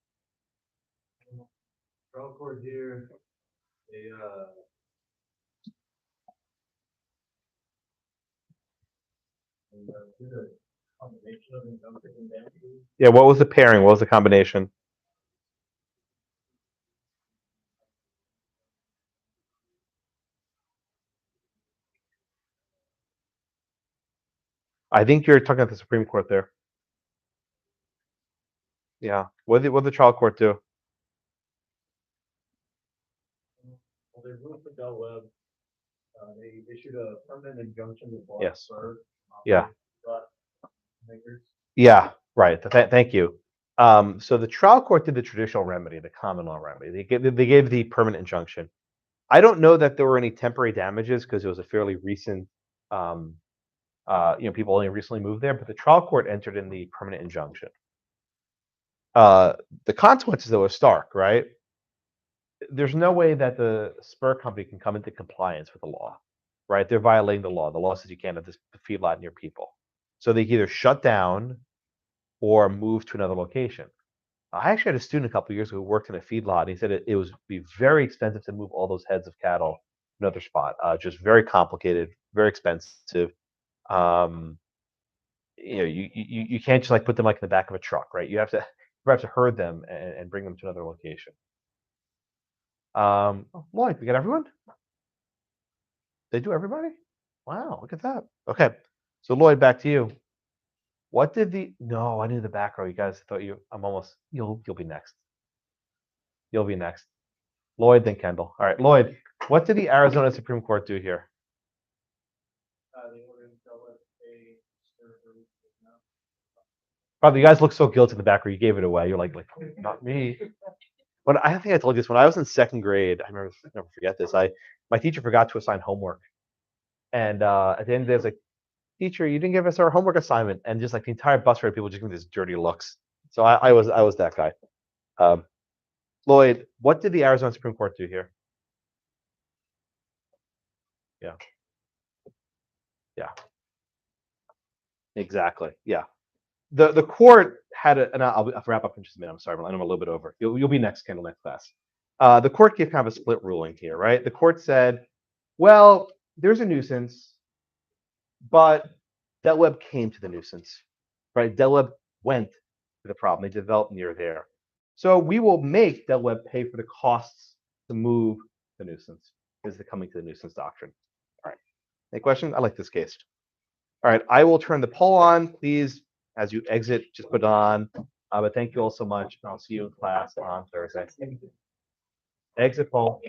Trial court here, they, did a combination of injunctive and damages. Yeah, what was the pairing? What was the combination? I think you're talking about the Supreme Court there. Yeah. What did the trial court do? Well, they ruled for Del Webb. They issued a permanent injunction with Yes. Spur. Yeah. Makers. Yeah, right. Thank you. So the trial court did the traditional remedy, the common law remedy. They gave the permanent injunction. I don't know that there were any temporary damages because it was a fairly recent, people only recently moved there. But the trial court entered in the permanent injunction. The consequences, though, are stark, right? There's no way that the Spur company can come into compliance with the law, right? They're violating the law. The law says you can't have this feedlot near people. So they either shut down or move to another location. I actually had a student a couple of years ago who worked in a feedlot, and he said it would be very expensive to move all those heads of cattle to another spot. Just very complicated, very expensive. Um, you can't just like put them like in the back of a truck, right? You have to herd them and bring them to another location. Lloyd, we got everyone? They do everybody? Wow, look at that. Okay, so Lloyd, back to you. What did no, I knew the back row. You guys thought you'll be next. You'll be next. Lloyd, then Kendall. All right, Lloyd, what did the Arizona Supreme Court do here? They ordered Del Webb a Probably you guys look so guilty in the back row. You gave it away. You're like not me. When I think I told you this when I was in second grade, I never forget this. My teacher forgot to assign homework, and at the end of the day, I was like, "Teacher, you didn't give us our homework assignment," and just like the entire bus ride, people just giving me these dirty looks. So I was that guy. Lloyd, what did the Arizona Supreme Court do here? Yeah. Yeah. Exactly. Yeah. The court had and I'll wrap up in just a minute. I'm sorry, I'm a little bit over. You'll be next, Kendall, next class. The court gave kind of a split ruling here, right? The court said, well, there's a nuisance, but Del Webb came to the nuisance, right? Del Webb went to the problem. They developed near there. So we will make Del Webb pay for the costs to move the nuisance. This is the coming to the nuisance doctrine. All right. Any questions? I like this case. All right, I will turn the poll on. Please, as you exit, just put it on. But thank you all so much. I'll see you in class on Thursday. Exit poll.